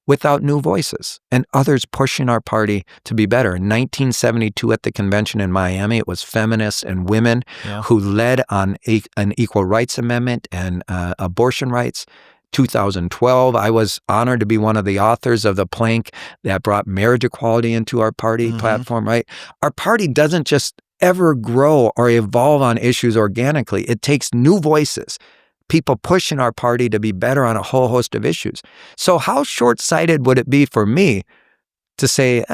without new voices and others pushing our party to be better. In 1972 at the convention in Miami, it was feminists and women who led on an equal rights amendment and abortion rights. 2012, I was honored to be one of the authors of the plank that brought marriage equality into our party platform, right? Our party doesn't just ever grow or evolve on issues organically. It takes new voices, people pushing our party to be better on a whole host of issues. So how short-sighted would it be for me to say,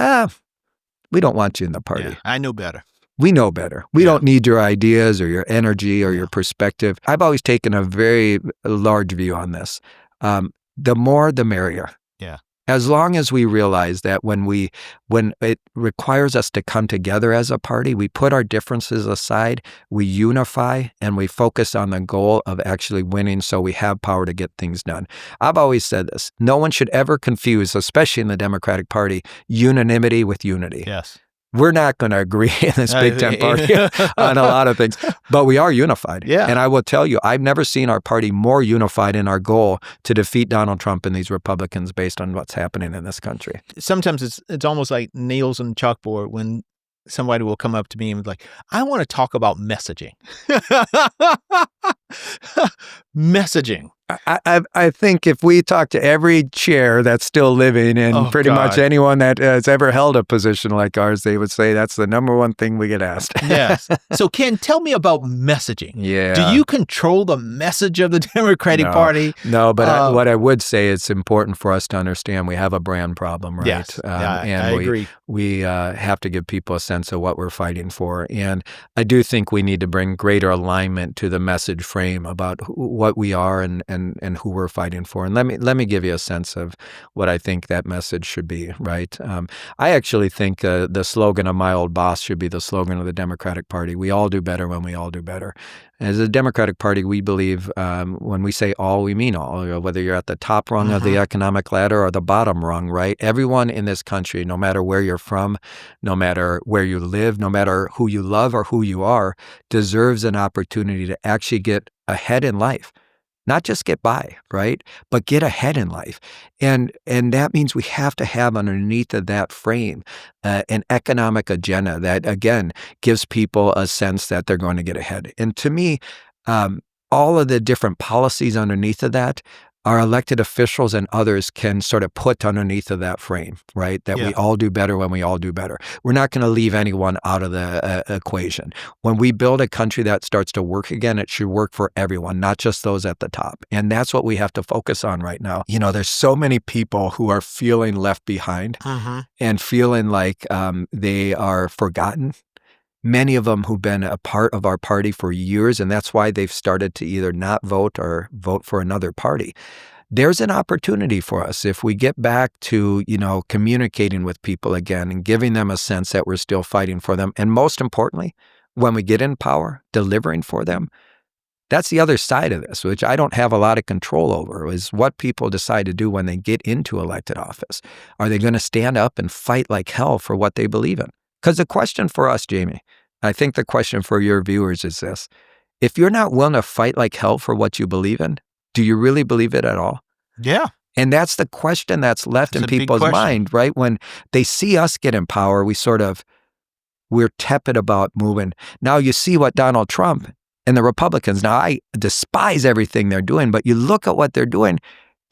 we don't want you in the party. Yeah, I know better. We know better. We don't need your ideas or your energy or your perspective. I've always taken a very large view on this. The more, the merrier. Yeah. As long as we realize that when it requires us to come together as a party, we put our differences aside, we unify, and we focus on the goal of actually winning so we have power to get things done. I've always said this. No one should ever confuse, especially in the Democratic Party, unanimity with unity. Yes. We're not going to agree in this Big Tent party on a lot of things, but we are unified. Yeah. And I will tell you, I've never seen our party more unified in our goal to defeat Donald Trump and these Republicans based on what's happening in this country. Sometimes it's almost like nails on the chalkboard when somebody will come up to me and be like, I want to talk about messaging. Messaging. I think if we talk to every chair that's still living and pretty much anyone that has ever held a position like ours, they would say that's the number one thing we get asked. Yes. So Ken, tell me about messaging. Yeah. Do you control the message of the Democratic Party? No, but what I would say, it's important for us to understand we have a brand problem, right? Yes, I agree. We have to give people a sense of what we're fighting for. And I do think we need to bring greater alignment to the message frame about what we are and who we're fighting for. And let me give you a sense of what I think that message should be, right? I actually think the slogan of my old boss should be the slogan of the Democratic Party. We all do better when we all do better. As a Democratic Party, we believe when we say all, we mean all. Whether you're at the top rung of the economic ladder or the bottom rung, right? Everyone in this country, no matter where you're from, no matter where you live, no matter who you love or who you are, deserves an opportunity to actually get ahead in life. Not just get by, right? But get ahead in life. And that means we have to have underneath of that frame an economic agenda that, again, gives people a sense that they're going to get ahead. And to me, all of the different policies underneath of that, our elected officials and others can sort of put underneath of that frame, right? That we all do better when we all do better. We're not going to leave anyone out of the equation. When we build a country that starts to work again, it should work for everyone, not just those at the top. And that's what we have to focus on right now. You know, there's so many people who are feeling left behind and feeling like they are forgotten. Many of them who've been a part of our party for years, and that's why they've started to either not vote or vote for another party. There's an opportunity for us if we get back to, communicating with people again and giving them a sense that we're still fighting for them. And most importantly, when we get in power, delivering for them. That's the other side of this, which I don't have a lot of control over, is what people decide to do when they get into elected office. Are they going to stand up and fight like hell for what they believe in? Because the question for us, Jamie, I think the question for your viewers is this: if you're not willing to fight like hell for what you believe in, do you really believe it at all? Yeah. And that's the question that's left in people's mind, right? When they see us get in power, we're tepid about moving. Now you see what Donald Trump and the Republicans, now I despise everything they're doing, but you look at what they're doing,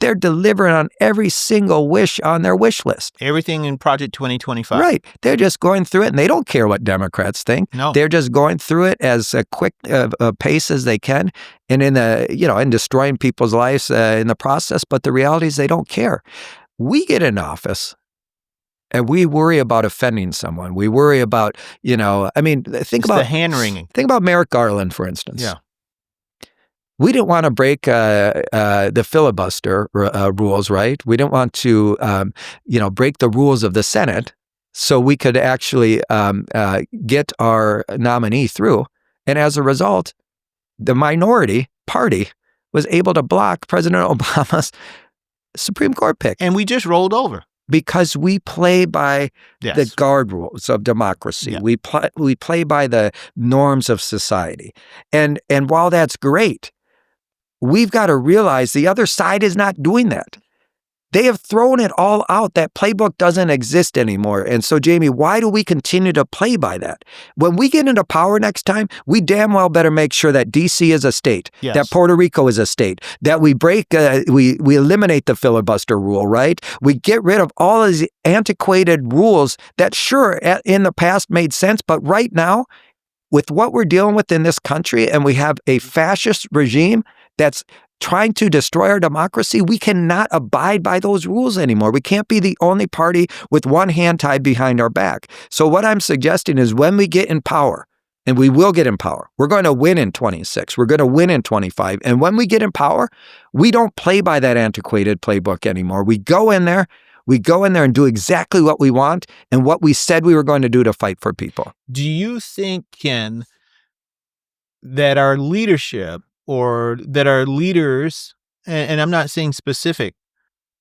they're delivering on every single wish on their wish list. Everything in Project 2025. Right. They're just going through it, and they don't care what Democrats think. No. They're just going through it as a quick pace as they can, and in destroying people's lives in the process. But the reality is they don't care. We get in office, and we worry about offending someone. We worry about, think about the hand-wringing. Think about Merrick Garland, for instance. Yeah. We didn't want to break the filibuster rules, right? We didn't want to, break the rules of the Senate so we could actually get our nominee through. And as a result, the minority party was able to block President Obama's Supreme Court pick. And we just rolled over. Because we play by the guard rules of democracy. Yeah. We play by the norms of society. And while that's great, we've got to realize the other side is not doing that. They have thrown it all out. That playbook doesn't exist anymore. And so, Jamie, why do we continue to play by that? When we get into power next time, we damn well better make sure that D.C. is a state, that Puerto Rico is a state, that we we eliminate the filibuster rule, right? We get rid of all of these antiquated rules that, sure, in the past made sense, but right now, with what we're dealing with in this country, and we have a fascist regime that's trying to destroy our democracy, we cannot abide by those rules anymore. We can't be the only party with one hand tied behind our back. So what I'm suggesting is when we get in power, and we will get in power, we're going to win in 26, we're going to win in 25. And when we get in power, we don't play by that antiquated playbook anymore. We go in there and do exactly what we want and what we said we were going to do to fight for people. Do you think, Ken, that our leadership or that our leaders, and I'm not saying specific,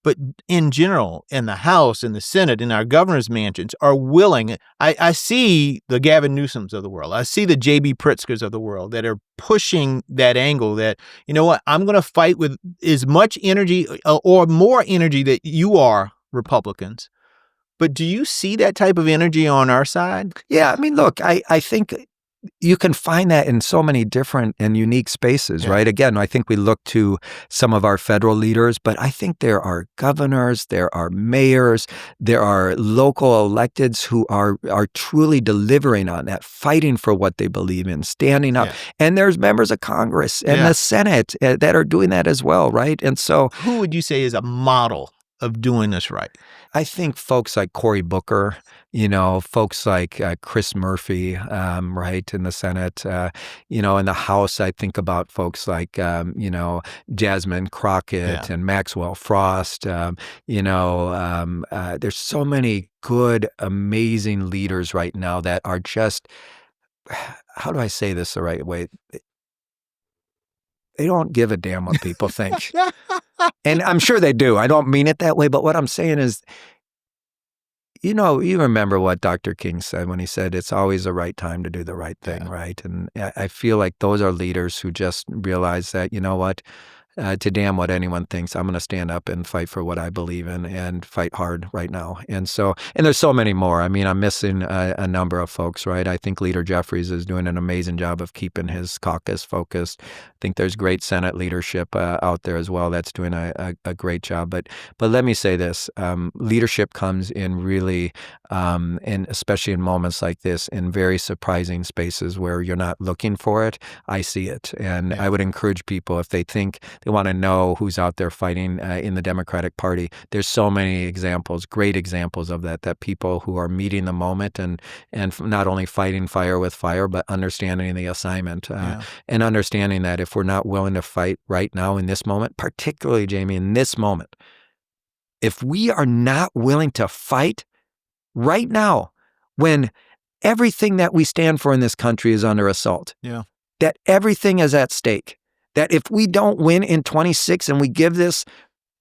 but in general, in the House, in the Senate, in our governor's mansions, are willing. I see the Gavin Newsoms of the world. I see the J.B. Pritzkers of the world that are pushing that angle that, you know what, I'm going to fight with as much energy or more energy that you are, Republicans. But do you see that type of energy on our side? Yeah, I mean, look, I think you can find that in so many different and unique spaces, right? Again, I think we look to some of our federal leaders, but I think there are governors, there are mayors, there are local electeds who are truly delivering on that, fighting for what they believe in, standing up. And there's members of Congress and the Senate that are doing that as well, right? And so who would you say is a model of doing this right? I think folks like Cory Booker, folks like Chris Murphy, right, in the Senate, in the House, I think about folks like, Jasmine Crockett and Maxwell Frost. There's so many good, amazing leaders right now that are just, how do I say this the right way? They don't give a damn what people think. And I'm sure they do. I don't mean it that way. But what I'm saying is, you remember what Dr. King said when he said it's always the right time to do the right thing, right? And I feel like those are leaders who just realize that, you know what, to damn what anyone thinks, I'm going to stand up and fight for what I believe in and fight hard right now. And there's so many more. I mean, I'm missing a number of folks, right? I think Leader Jeffries is doing an amazing job of keeping his caucus focused. I think there's great Senate leadership out there as well that's doing a great job. But let me say this, leadership comes in really, and especially in moments like this, in very surprising spaces where you're not looking for it. I see it. And I would encourage people, if they think they want to know who's out there fighting in the Democratic Party, there's so many examples, great examples of that people who are meeting the moment and not only fighting fire with fire, but understanding the assignment and understanding that if we're not willing to fight right now in this moment, particularly, Jamie, in this moment, if we are not willing to fight right now when everything that we stand for in this country is under assault, that everything is at stake, that if we don't win in 26 and we give this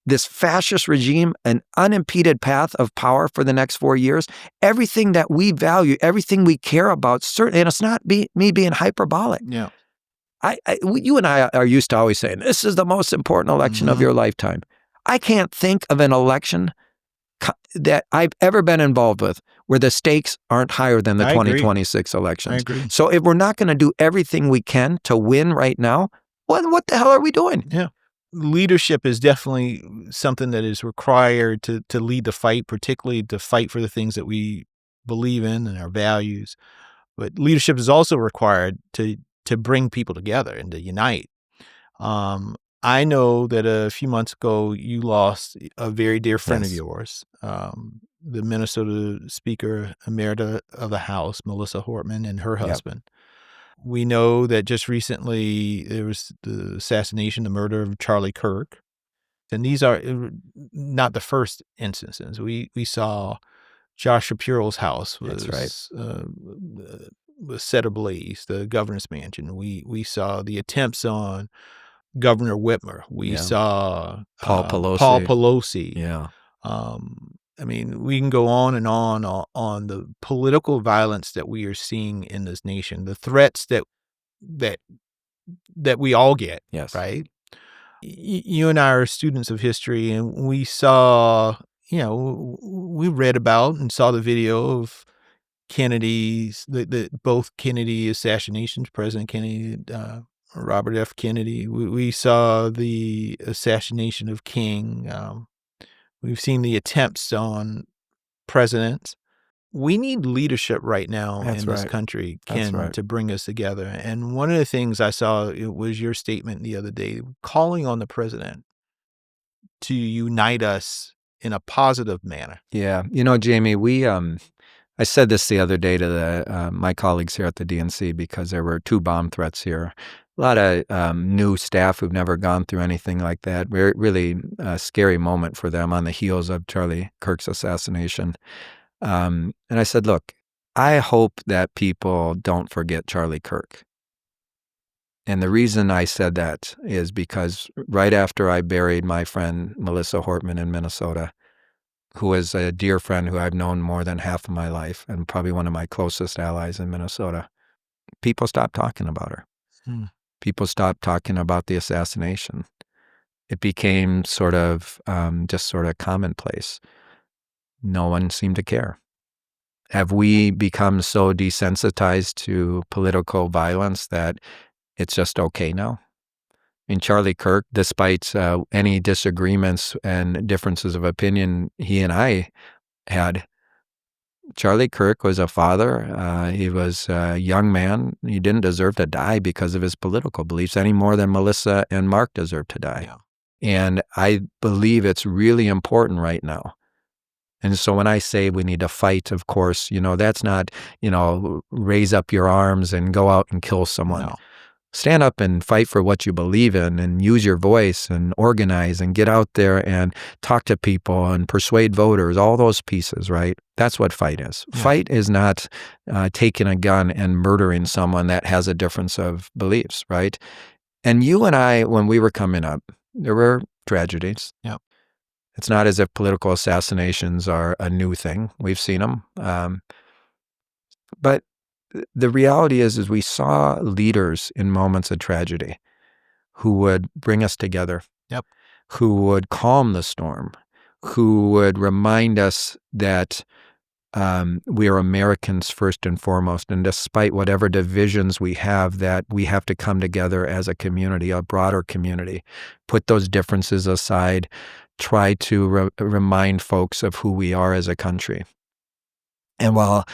fascist regime an unimpeded path of power for the next 4 years, everything that we value, everything we care about, certainly, and it's not me being hyperbolic. Yeah. You and I are used to always saying, this is the most important election of your lifetime. I can't think of an election that I've ever been involved with where the stakes aren't higher than the 2026 elections. I agree. So if we're not going to do everything we can to win right now, what the hell are we doing? Yeah. Leadership is definitely something that is required to lead the fight, particularly to fight for the things that we believe in and our values. But leadership is also required to bring people together and to unite. I know that a few months ago, you lost a very dear friend of yours, the Minnesota Speaker Emerita of the House, Melissa Hortman, and her husband. We know that just recently there was the assassination, the murder of Charlie Kirk. And these are not the first instances. We saw Josh Shapiro's house was set ablaze, the governor's mansion. We saw the attempts on Governor Whitmer. We saw Paul Pelosi. Paul Pelosi. Yeah. I mean, we can go on and on the political violence that we are seeing in this nation, the threats that we all get, right? You and I are students of history, and we saw, we read about and saw the video of Kennedy's, both Kennedy assassinations, President Kennedy, Robert F. Kennedy. We saw the assassination of King. We've seen the attempts on presidents. We need leadership right now in this country, Ken, to bring us together. And one of the things I saw was your statement the other day, calling on the president to unite us in a positive manner. Yeah. Jamie, I said this the other day to my colleagues here at the DNC because there were 2 bomb threats here. A lot of new staff who've never gone through anything like that. Really a scary moment for them on the heels of Charlie Kirk's assassination. And I said, look, I hope that people don't forget Charlie Kirk. And the reason I said that is because right after I buried my friend Melissa Hortman in Minnesota, who is a dear friend who I've known more than half of my life and probably one of my closest allies in Minnesota, people stopped talking about her. People stopped talking about the assassination. It became just sort of commonplace. No one seemed to care. Have we become so desensitized to political violence that it's just okay now? In Charlie Kirk, despite any disagreements and differences of opinion he and I had, Charlie Kirk was a father. He was a young man. He didn't deserve to die because of his political beliefs any more than Melissa and Mark deserve to die. Yeah. And I believe it's really important right now. And so when I say we need to fight, of course, that's not, raise up your arms and go out and kill someone. No. Stand up and fight for what you believe in and use your voice and organize and get out there and talk to people and persuade voters, all those pieces, right? That's what fight is. Yeah. Fight is not taking a gun and murdering someone that has a difference of beliefs, right? And you and I, when we were coming up, there were tragedies. Yep. It's not as if political assassinations are a new thing. We've seen them. But the reality is we saw leaders in moments of tragedy who would bring us together, yep, who would calm the storm, who would remind us that we are Americans first and foremost, and despite whatever divisions we have, that we have to come together as a community, a broader community, put those differences aside, try to remind folks of who we are as a country. And while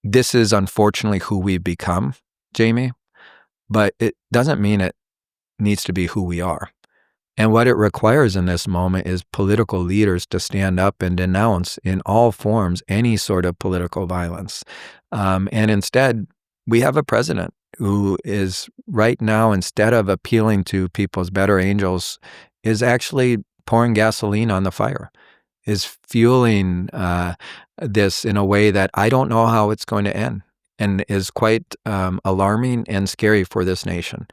this is unfortunately who we've become, Jamie, but it doesn't mean it needs to be who we are. And what it requires in this moment is political leaders to stand up and denounce in all forms any sort of political violence. And instead, we have a president who is right now, instead of appealing to people's better angels, is actually pouring gasoline on the fire, is fueling this in a way that I don't know how it's going to end, and is quite alarming and scary for this nation.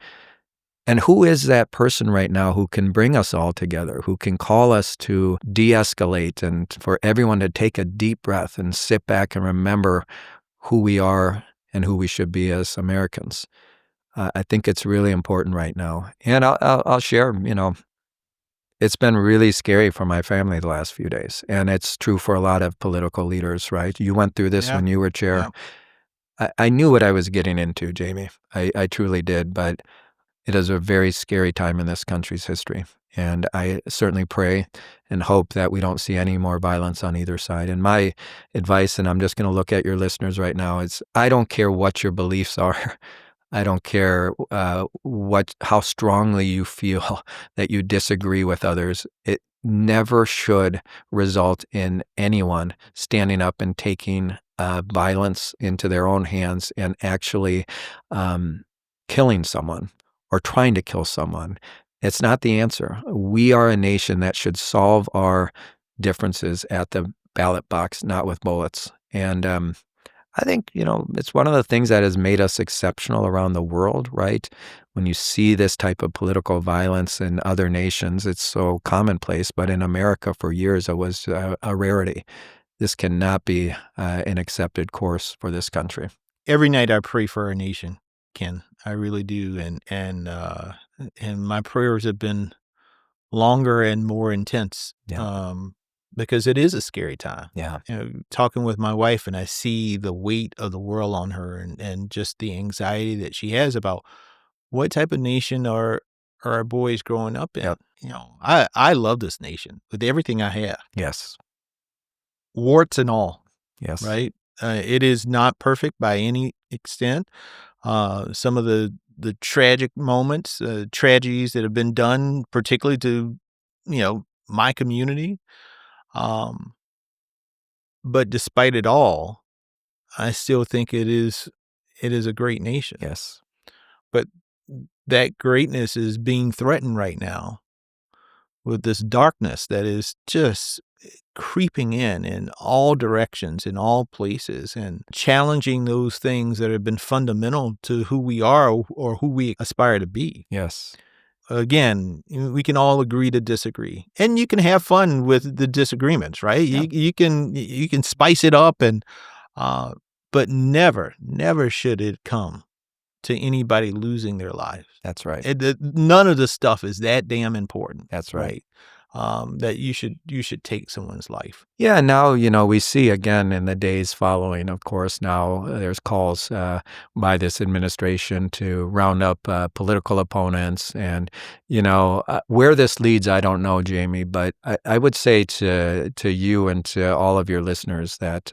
And who is that person right now who can bring us all together, who can call us to de-escalate and for everyone to take a deep breath and sit back and remember who we are and who we should be as Americans? I think it's really important right now. And I'll share, it's been really scary for my family the last few days, and it's true for a lot of political leaders, right? You went through this when you were chair. Yeah. I knew what I was getting into, Jamie. I truly did, but it is a very scary time in this country's history, and I certainly pray and hope that we don't see any more violence on either side. And my advice, and I'm just going to look at your listeners right now, is I don't care what your beliefs are. I don't care how strongly you feel that you disagree with others. It never should result in anyone standing up and taking violence into their own hands and actually killing someone or trying to kill someone. It's not the answer. We are a nation that should solve our differences at the ballot box, not with bullets. And I think, it's one of the things that has made us exceptional around the world, right? When you see this type of political violence in other nations, it's so commonplace. But in America, for years, it was a rarity. This cannot be an accepted course for this country. Every night I pray for our nation, Ken. I really do. And my prayers have been longer and more intense. Yeah. Because it is a scary time. Yeah. Talking with my wife, and I see the weight of the world on her and just the anxiety that she has about what type of nation are our boys growing up in. Yep. I love this nation with everything I have. Yes. Warts and all. Yes. Right? It is not perfect by any extent. Some of the tragic moments, tragedies that have been done, particularly to, my community. But despite it all, I still think it is a great nation. Yes. But that greatness is being threatened right now with this darkness that is just creeping in all directions, in all places, and challenging those things that have been fundamental to who we are or who we aspire to be. Yes. Again, we can all agree to disagree, and you can have fun with the disagreements, right? Yeah. You can spice it up, and but never should it come to anybody losing their lives. That's right. None of this stuff is that damn important. That's right. That you should take someone's life. Yeah, now, we see again in the days following, of course, now there's calls by this administration to round up political opponents. And, where this leads, I don't know, Jamie, but I would say to you and to all of your listeners that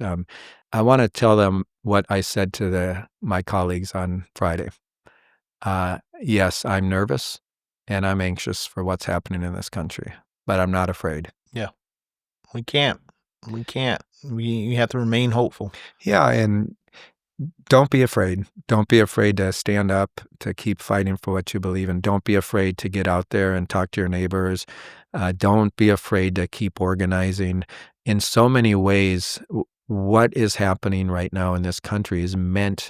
I want to tell them what I said to my colleagues on Friday. Yes, I'm nervous and I'm anxious for what's happening in this country, but I'm not afraid. Yeah, we can't. We have to remain hopeful. Yeah, and don't be afraid. Don't be afraid to stand up, to keep fighting for what you believe in. Don't be afraid to get out there and talk to your neighbors. Don't be afraid to keep organizing. In so many ways, what is happening right now in this country is meant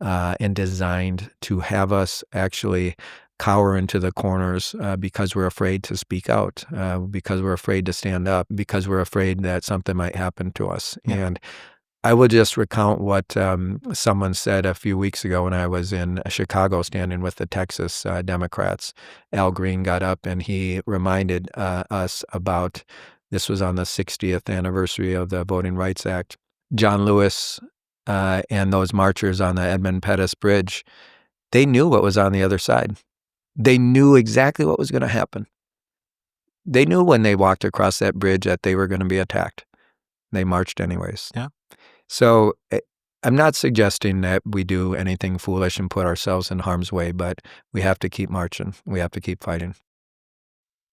and designed to have us actually cower into the corners because we're afraid to speak out, because we're afraid to stand up, because we're afraid that something might happen to us. Yeah. And I will just recount what someone said a few weeks ago when I was in Chicago standing with the Texas Democrats. Al Green got up and he reminded us about, this was on the 60th anniversary of the Voting Rights Act, John Lewis and those marchers on the Edmund Pettus Bridge, they knew what was on the other side. They knew exactly what was going to happen. They knew when they walked across that bridge that they were going to be attacked. They marched anyways. Yeah. So I'm not suggesting that we do anything foolish and put ourselves in harm's way, but we have to keep marching. We have to keep fighting.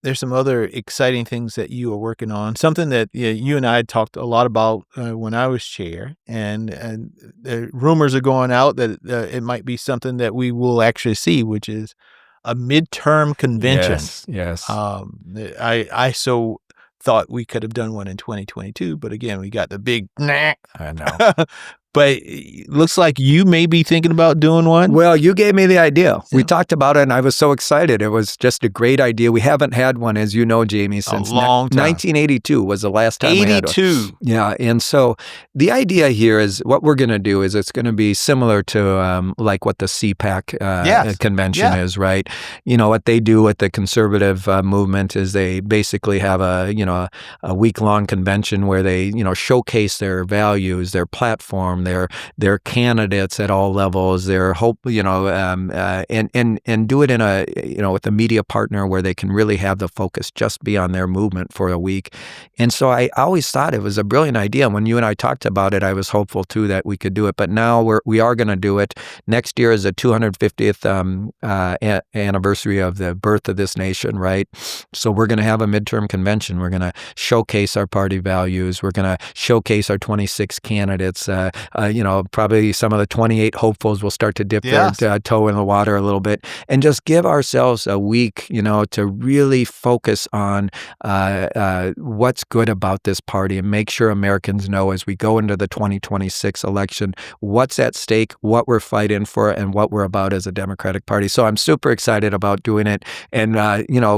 There's some other exciting things that you are working on. Something that you and I had talked a lot about when I was chair, and the rumors are going out that it might be something that we will actually see, which is a midterm convention. Yes. I so thought we could have done one in 2022, but again, we got the big nah. I know. But it looks like you may be thinking about doing one. Well, you gave me the idea. Yeah. We talked about it, and I was so excited. It was just a great idea. We haven't had one, as you know, Jamie, since a long time. 1982 was the last time we had one. 82. Yeah, and so the idea here is what we're going to do is it's going to be similar to like what the CPAC convention is, right? What they do with the conservative movement is they basically have a week-long convention where they showcase their values, their platform, their candidates at all levels, their hope, and do it in a with a media partner where they can really have the focus just be on their movement for a week. And so I always thought it was a brilliant idea. When you and I talked about it, I was hopeful too that we could do it. But now we are going to do it. Next year is the 250th anniversary of the birth of this nation, right? So we're going to have a midterm convention. We're going to showcase our party values. We're going to showcase our 26 candidates. Probably some of the 28 hopefuls will start to dip their toe in the water a little bit and just give ourselves a week, to really focus on what's good about this party and make sure Americans know as we go into the 2026 election, what's at stake, what we're fighting for, and what we're about as a Democratic Party. So I'm super excited about doing it. And,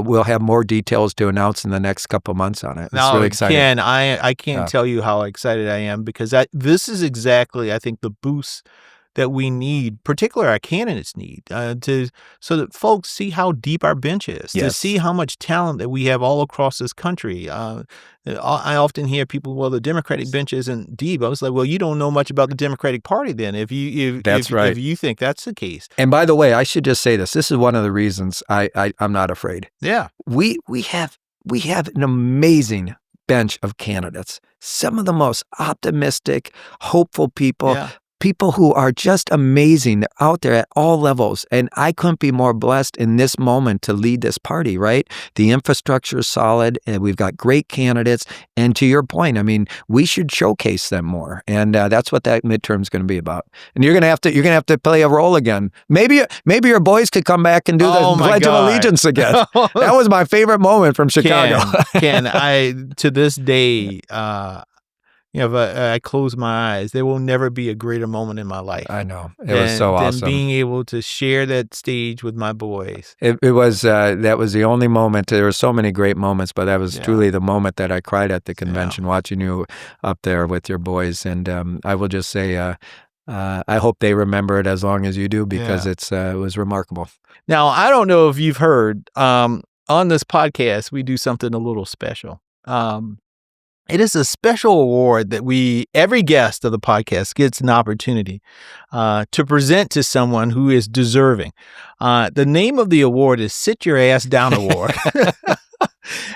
we'll have more details to announce in the next couple months on it. It's really exciting. Ken, I can't tell you how excited I am because this is exactly, I think, the boost that we need, particularly our candidates need, so that folks see how deep our bench is, to see how much talent that we have all across this country. I often hear people, well, the Democratic bench isn't deep. I was like, well, you don't know much about the Democratic Party then, if you think that's the case. And by the way, I should just say this. This is one of the reasons I'm not afraid. Yeah. We have an amazing bench of candidates, some of the most optimistic, hopeful people. Yeah. people who are just amazing. They're out there at all levels. And I couldn't be more blessed in this moment to lead this party, right? The infrastructure is solid and we've got great candidates. And to your point, I mean, we should showcase them more. And that's what that midterm is going to be about. And you're going to have to play a role again. Maybe your boys could come back and do the Pledge of Allegiance again. That was my favorite moment from Chicago. Ken, I to this day, if I close my eyes, there will never be a greater moment in my life. I know. It was so awesome. Than being able to share that stage with my boys. It was, that was the only moment. There were so many great moments, but that was truly the moment that I cried at the convention, watching you up there with your boys. And I will just say, I hope they remember it as long as you do, because it was remarkable. Now, I don't know if you've heard, on this podcast, we do something a little special. It is a special award that every guest of the podcast gets an opportunity to present to someone who is deserving. The name of the award is Sit Your Ass Down Award.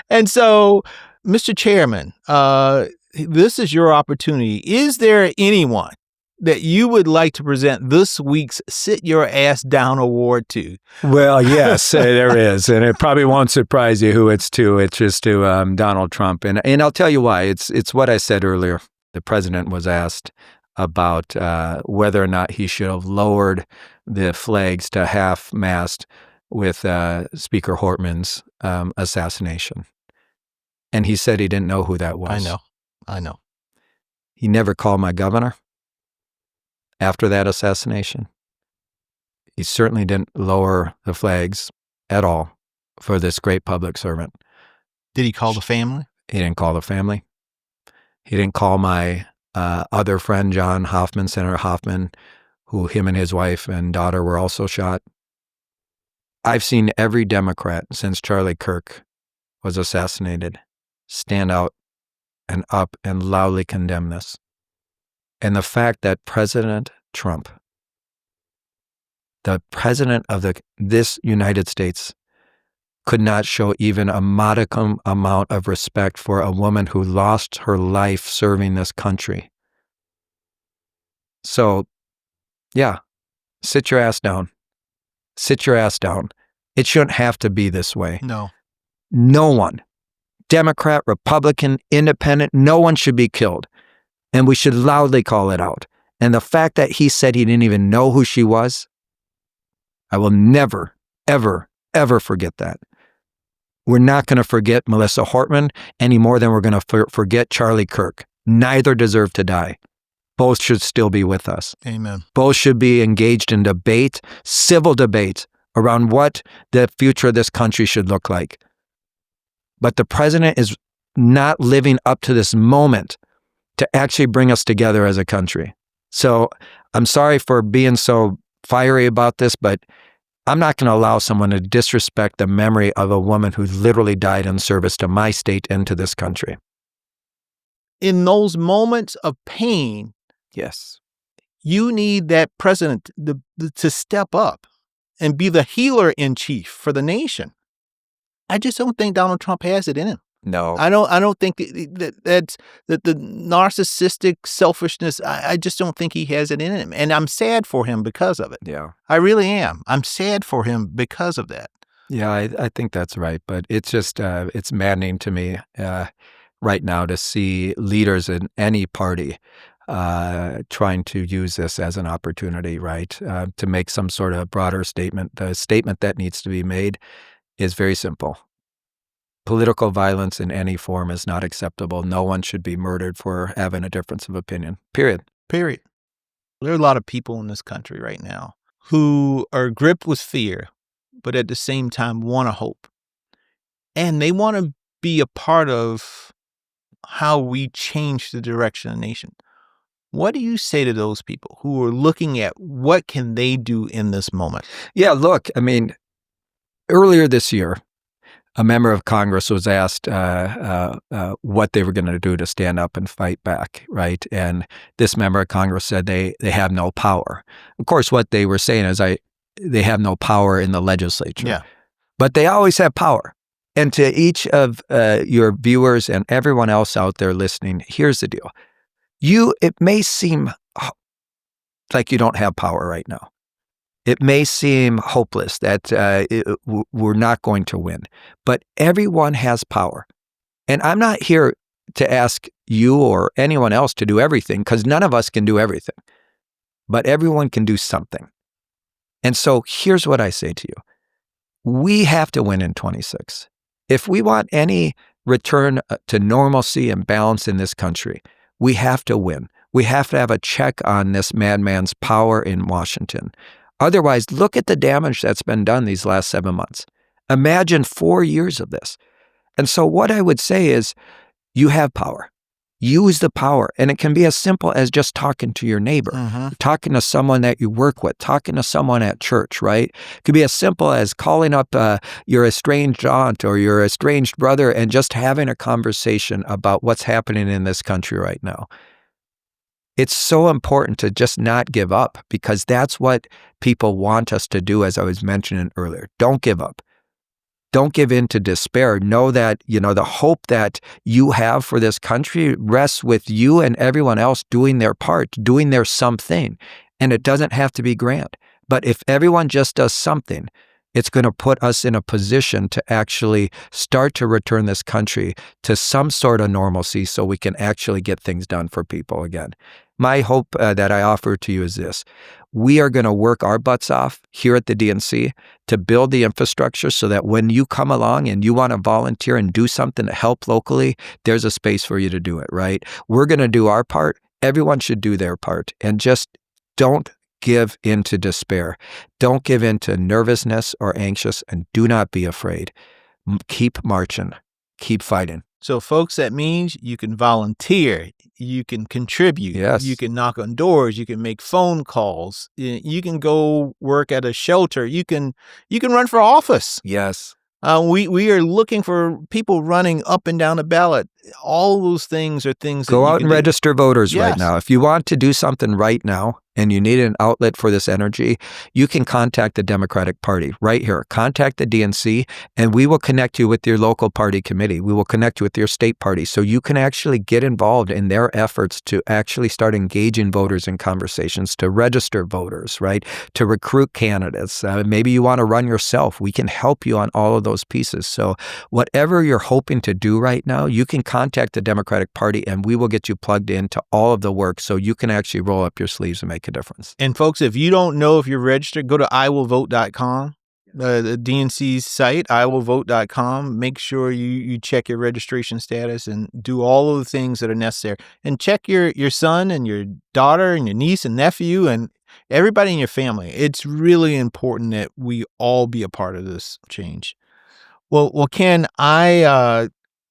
And so, Mr. Chairman, this is your opportunity. Is there anyone that you would like to present this week's Sit Your Ass Down Award to? Well, yes, there is. And it probably won't surprise you who it's to. It's just to Donald Trump. And I'll tell you why. It's what I said earlier. The president was asked about whether or not he should have lowered the flags to half-mast with Speaker Hortman's assassination. And he said he didn't know who that was. I know. He never called my governor after that assassination. He certainly didn't lower the flags at all for this great public servant. Did he call the family? He didn't call the family. He didn't call my other friend, John Hoffman, Senator Hoffman, who him and his wife and daughter were also shot. I've seen every Democrat since Charlie Kirk was assassinated stand out and up and loudly condemn this. And the fact that President Trump, the president of this United States, could not show even a modicum amount of respect for a woman who lost her life serving this country. So, sit your ass down. Sit your ass down. It shouldn't have to be this way. No. No one, Democrat, Republican, Independent, no one should be killed. And we should loudly call it out. And the fact that he said he didn't even know who she was, I will never, ever, ever forget that. We're not going to forget Melissa Hortman any more than we're going to forget Charlie Kirk. Neither deserve to die. Both should still be with us. Amen. Both should be engaged in debate, civil debate, around what the future of this country should look like. But the president is not living up to this moment to actually bring us together as a country. So I'm sorry for being so fiery about this, but I'm not going to allow someone to disrespect the memory of a woman who literally died in service to my state and to this country. In those moments of pain, yes, you need that president to step up and be the healer in chief for the nation. I just don't think Donald Trump has it in him. No, I don't think that's the narcissistic selfishness. I just don't think he has it in him, and I'm sad for him because of it. Yeah, I really am. I'm sad for him because of that. Yeah, I think that's right, but it's just it's maddening to me right now to see leaders in any party trying to use this as an opportunity, right, to make some sort of broader statement. The statement that needs to be made is very simple. Political violence in any form is not acceptable. No one should be murdered for having a difference of opinion, period. There are a lot of people in this country right now who are gripped with fear, but at the same time want to hope. And they want to be a part of how we change the direction of the nation. What do you say to those people who are looking at what can they do in this moment? Yeah, look, I mean, earlier this year, a member of Congress was asked what they were going to do to stand up and fight back, right? And this member of Congress said they have no power. Of course, what they were saying is they have no power in the legislature. Yeah. But they always have power. And to each of your viewers and everyone else out there listening, here's the deal. It may seem like you don't have power right now. It may seem hopeless that we're not going to win, but everyone has power. And I'm not here to ask you or anyone else to do everything, because none of us can do everything. But everyone can do something. And so here's what I say to you. We have to win in 26. If we want any return to normalcy and balance in this country, we have to win. We have to have a check on this madman's power in Washington. Otherwise, look at the damage that's been done these last 7 months. Imagine 4 years of this. And so what I would say is, you have power. Use the power. And it can be as simple as just talking to your neighbor, talking to someone that you work with, talking to someone at church, right? It could be as simple as calling up your estranged aunt or your estranged brother and just having a conversation about what's happening in this country right now. It's so important to just not give up, because that's what people want us to do, as I was mentioning earlier. Don't give up. Don't give in to despair. Know that, the hope that you have for this country rests with you and everyone else doing their part, doing their something. And it doesn't have to be grand. But if everyone just does something, it's going to put us in a position to actually start to return this country to some sort of normalcy so we can actually get things done for people again. My hope that I offer to you is this. We are going to work our butts off here at the DNC to build the infrastructure so that when you come along and you want to volunteer and do something to help locally, there's a space for you to do it, right? We're going to do our part. Everyone should do their part. And just don't give in to despair. Don't give in to nervousness or anxious, and do not be afraid. Keep marching. Keep fighting. So, folks, that means you can volunteer, you can contribute, you can knock on doors, you can make phone calls, you can go work at a shelter, you can run for office. Yes. We are looking for people running up and down the ballot. All those things are things Go out and register voters Yes. right now. If you want to do something right now and you need an outlet for this energy, you can contact the Democratic Party right here. Contact the DNC, and we will connect you with your local party committee. We will connect you with your state party so you can actually get involved in their efforts to actually start engaging voters in conversations, to register voters, right? To recruit candidates. Maybe you want to run yourself. We can help you on all of those pieces. So whatever you're hoping to do right now, you can contact the Democratic Party, and we will get you plugged into all of the work so you can actually roll up your sleeves and make a difference. And folks, if you don't know if you're registered, go to iwillvote.com, the DNC's site, iwillvote.com. Make sure you check your registration status and do all of the things that are necessary. And check your son and your daughter and your niece and nephew and everybody in your family. It's really important that we all be a part of this change. Well, Ken,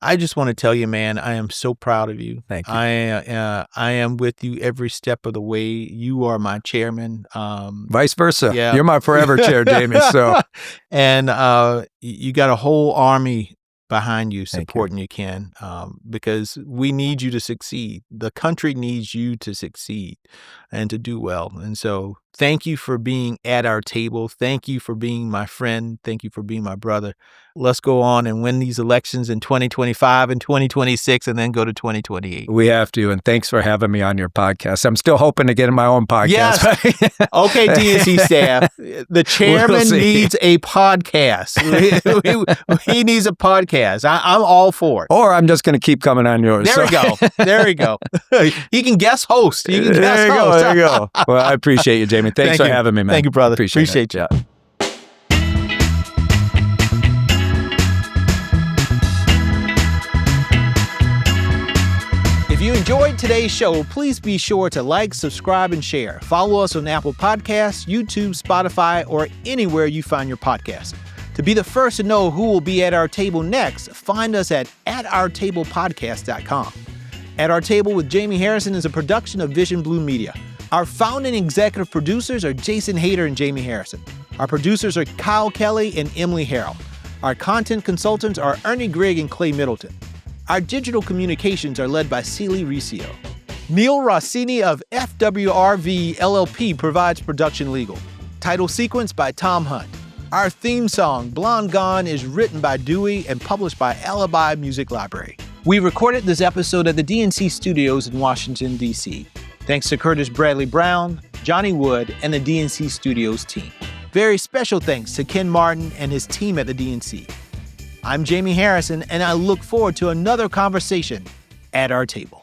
I just want to tell you, man, I am so proud of you. Thank you. I am with you every step of the way. You are my chairman. Vice versa. Yeah. You're my forever chair, Jamie. So, and you got a whole army behind you supporting you, Ken, because we need you to succeed. The country needs you to succeed and to do well. And so thank you for being at our table. Thank you for being my friend. Thank you for being my brother. Let's go on and win these elections in 2025 and 2026 and then go to 2028. We have to. And thanks for having me on your podcast. I'm still hoping to get in my own podcast. Yes. Okay, DNC staff. The chairman needs a podcast. He needs a podcast. I'm all for it. Or I'm just going to keep coming on yours. There we go. There we go. He can guest host. There you go. Well, I appreciate you, Jamie. Thanks for having me, man. Thank you, brother. Appreciate you. Yeah. If you enjoyed today's show, please be sure to like, subscribe, and share. Follow us on Apple Podcasts, YouTube, Spotify, or anywhere you find your podcast. To be the first to know who will be at our table next, find us at ourtablepodcast.com. At Our Table with Jamie Harrison is a production of Vision Blue Media. Our founding executive producers are Jason Hayter and Jamie Harrison. Our producers are Kyle Kelly and Emily Harrell. Our content consultants are Ernie Grigg and Clay Middleton. Our digital communications are led by Celie Riccio. Neil Rossini of FWRV LLP provides production legal. Title sequence by Tom Hunt. Our theme song, Blonde Gone, is written by Dewey and published by Alibi Music Library. We recorded this episode at the DNC studios in Washington, D.C. Thanks to Curtis Bradley Brown, Johnny Wood, and the DNC Studios team. Very special thanks to Ken Martin and his team at the DNC. I'm Jamie Harrison, and I look forward to another conversation at our table.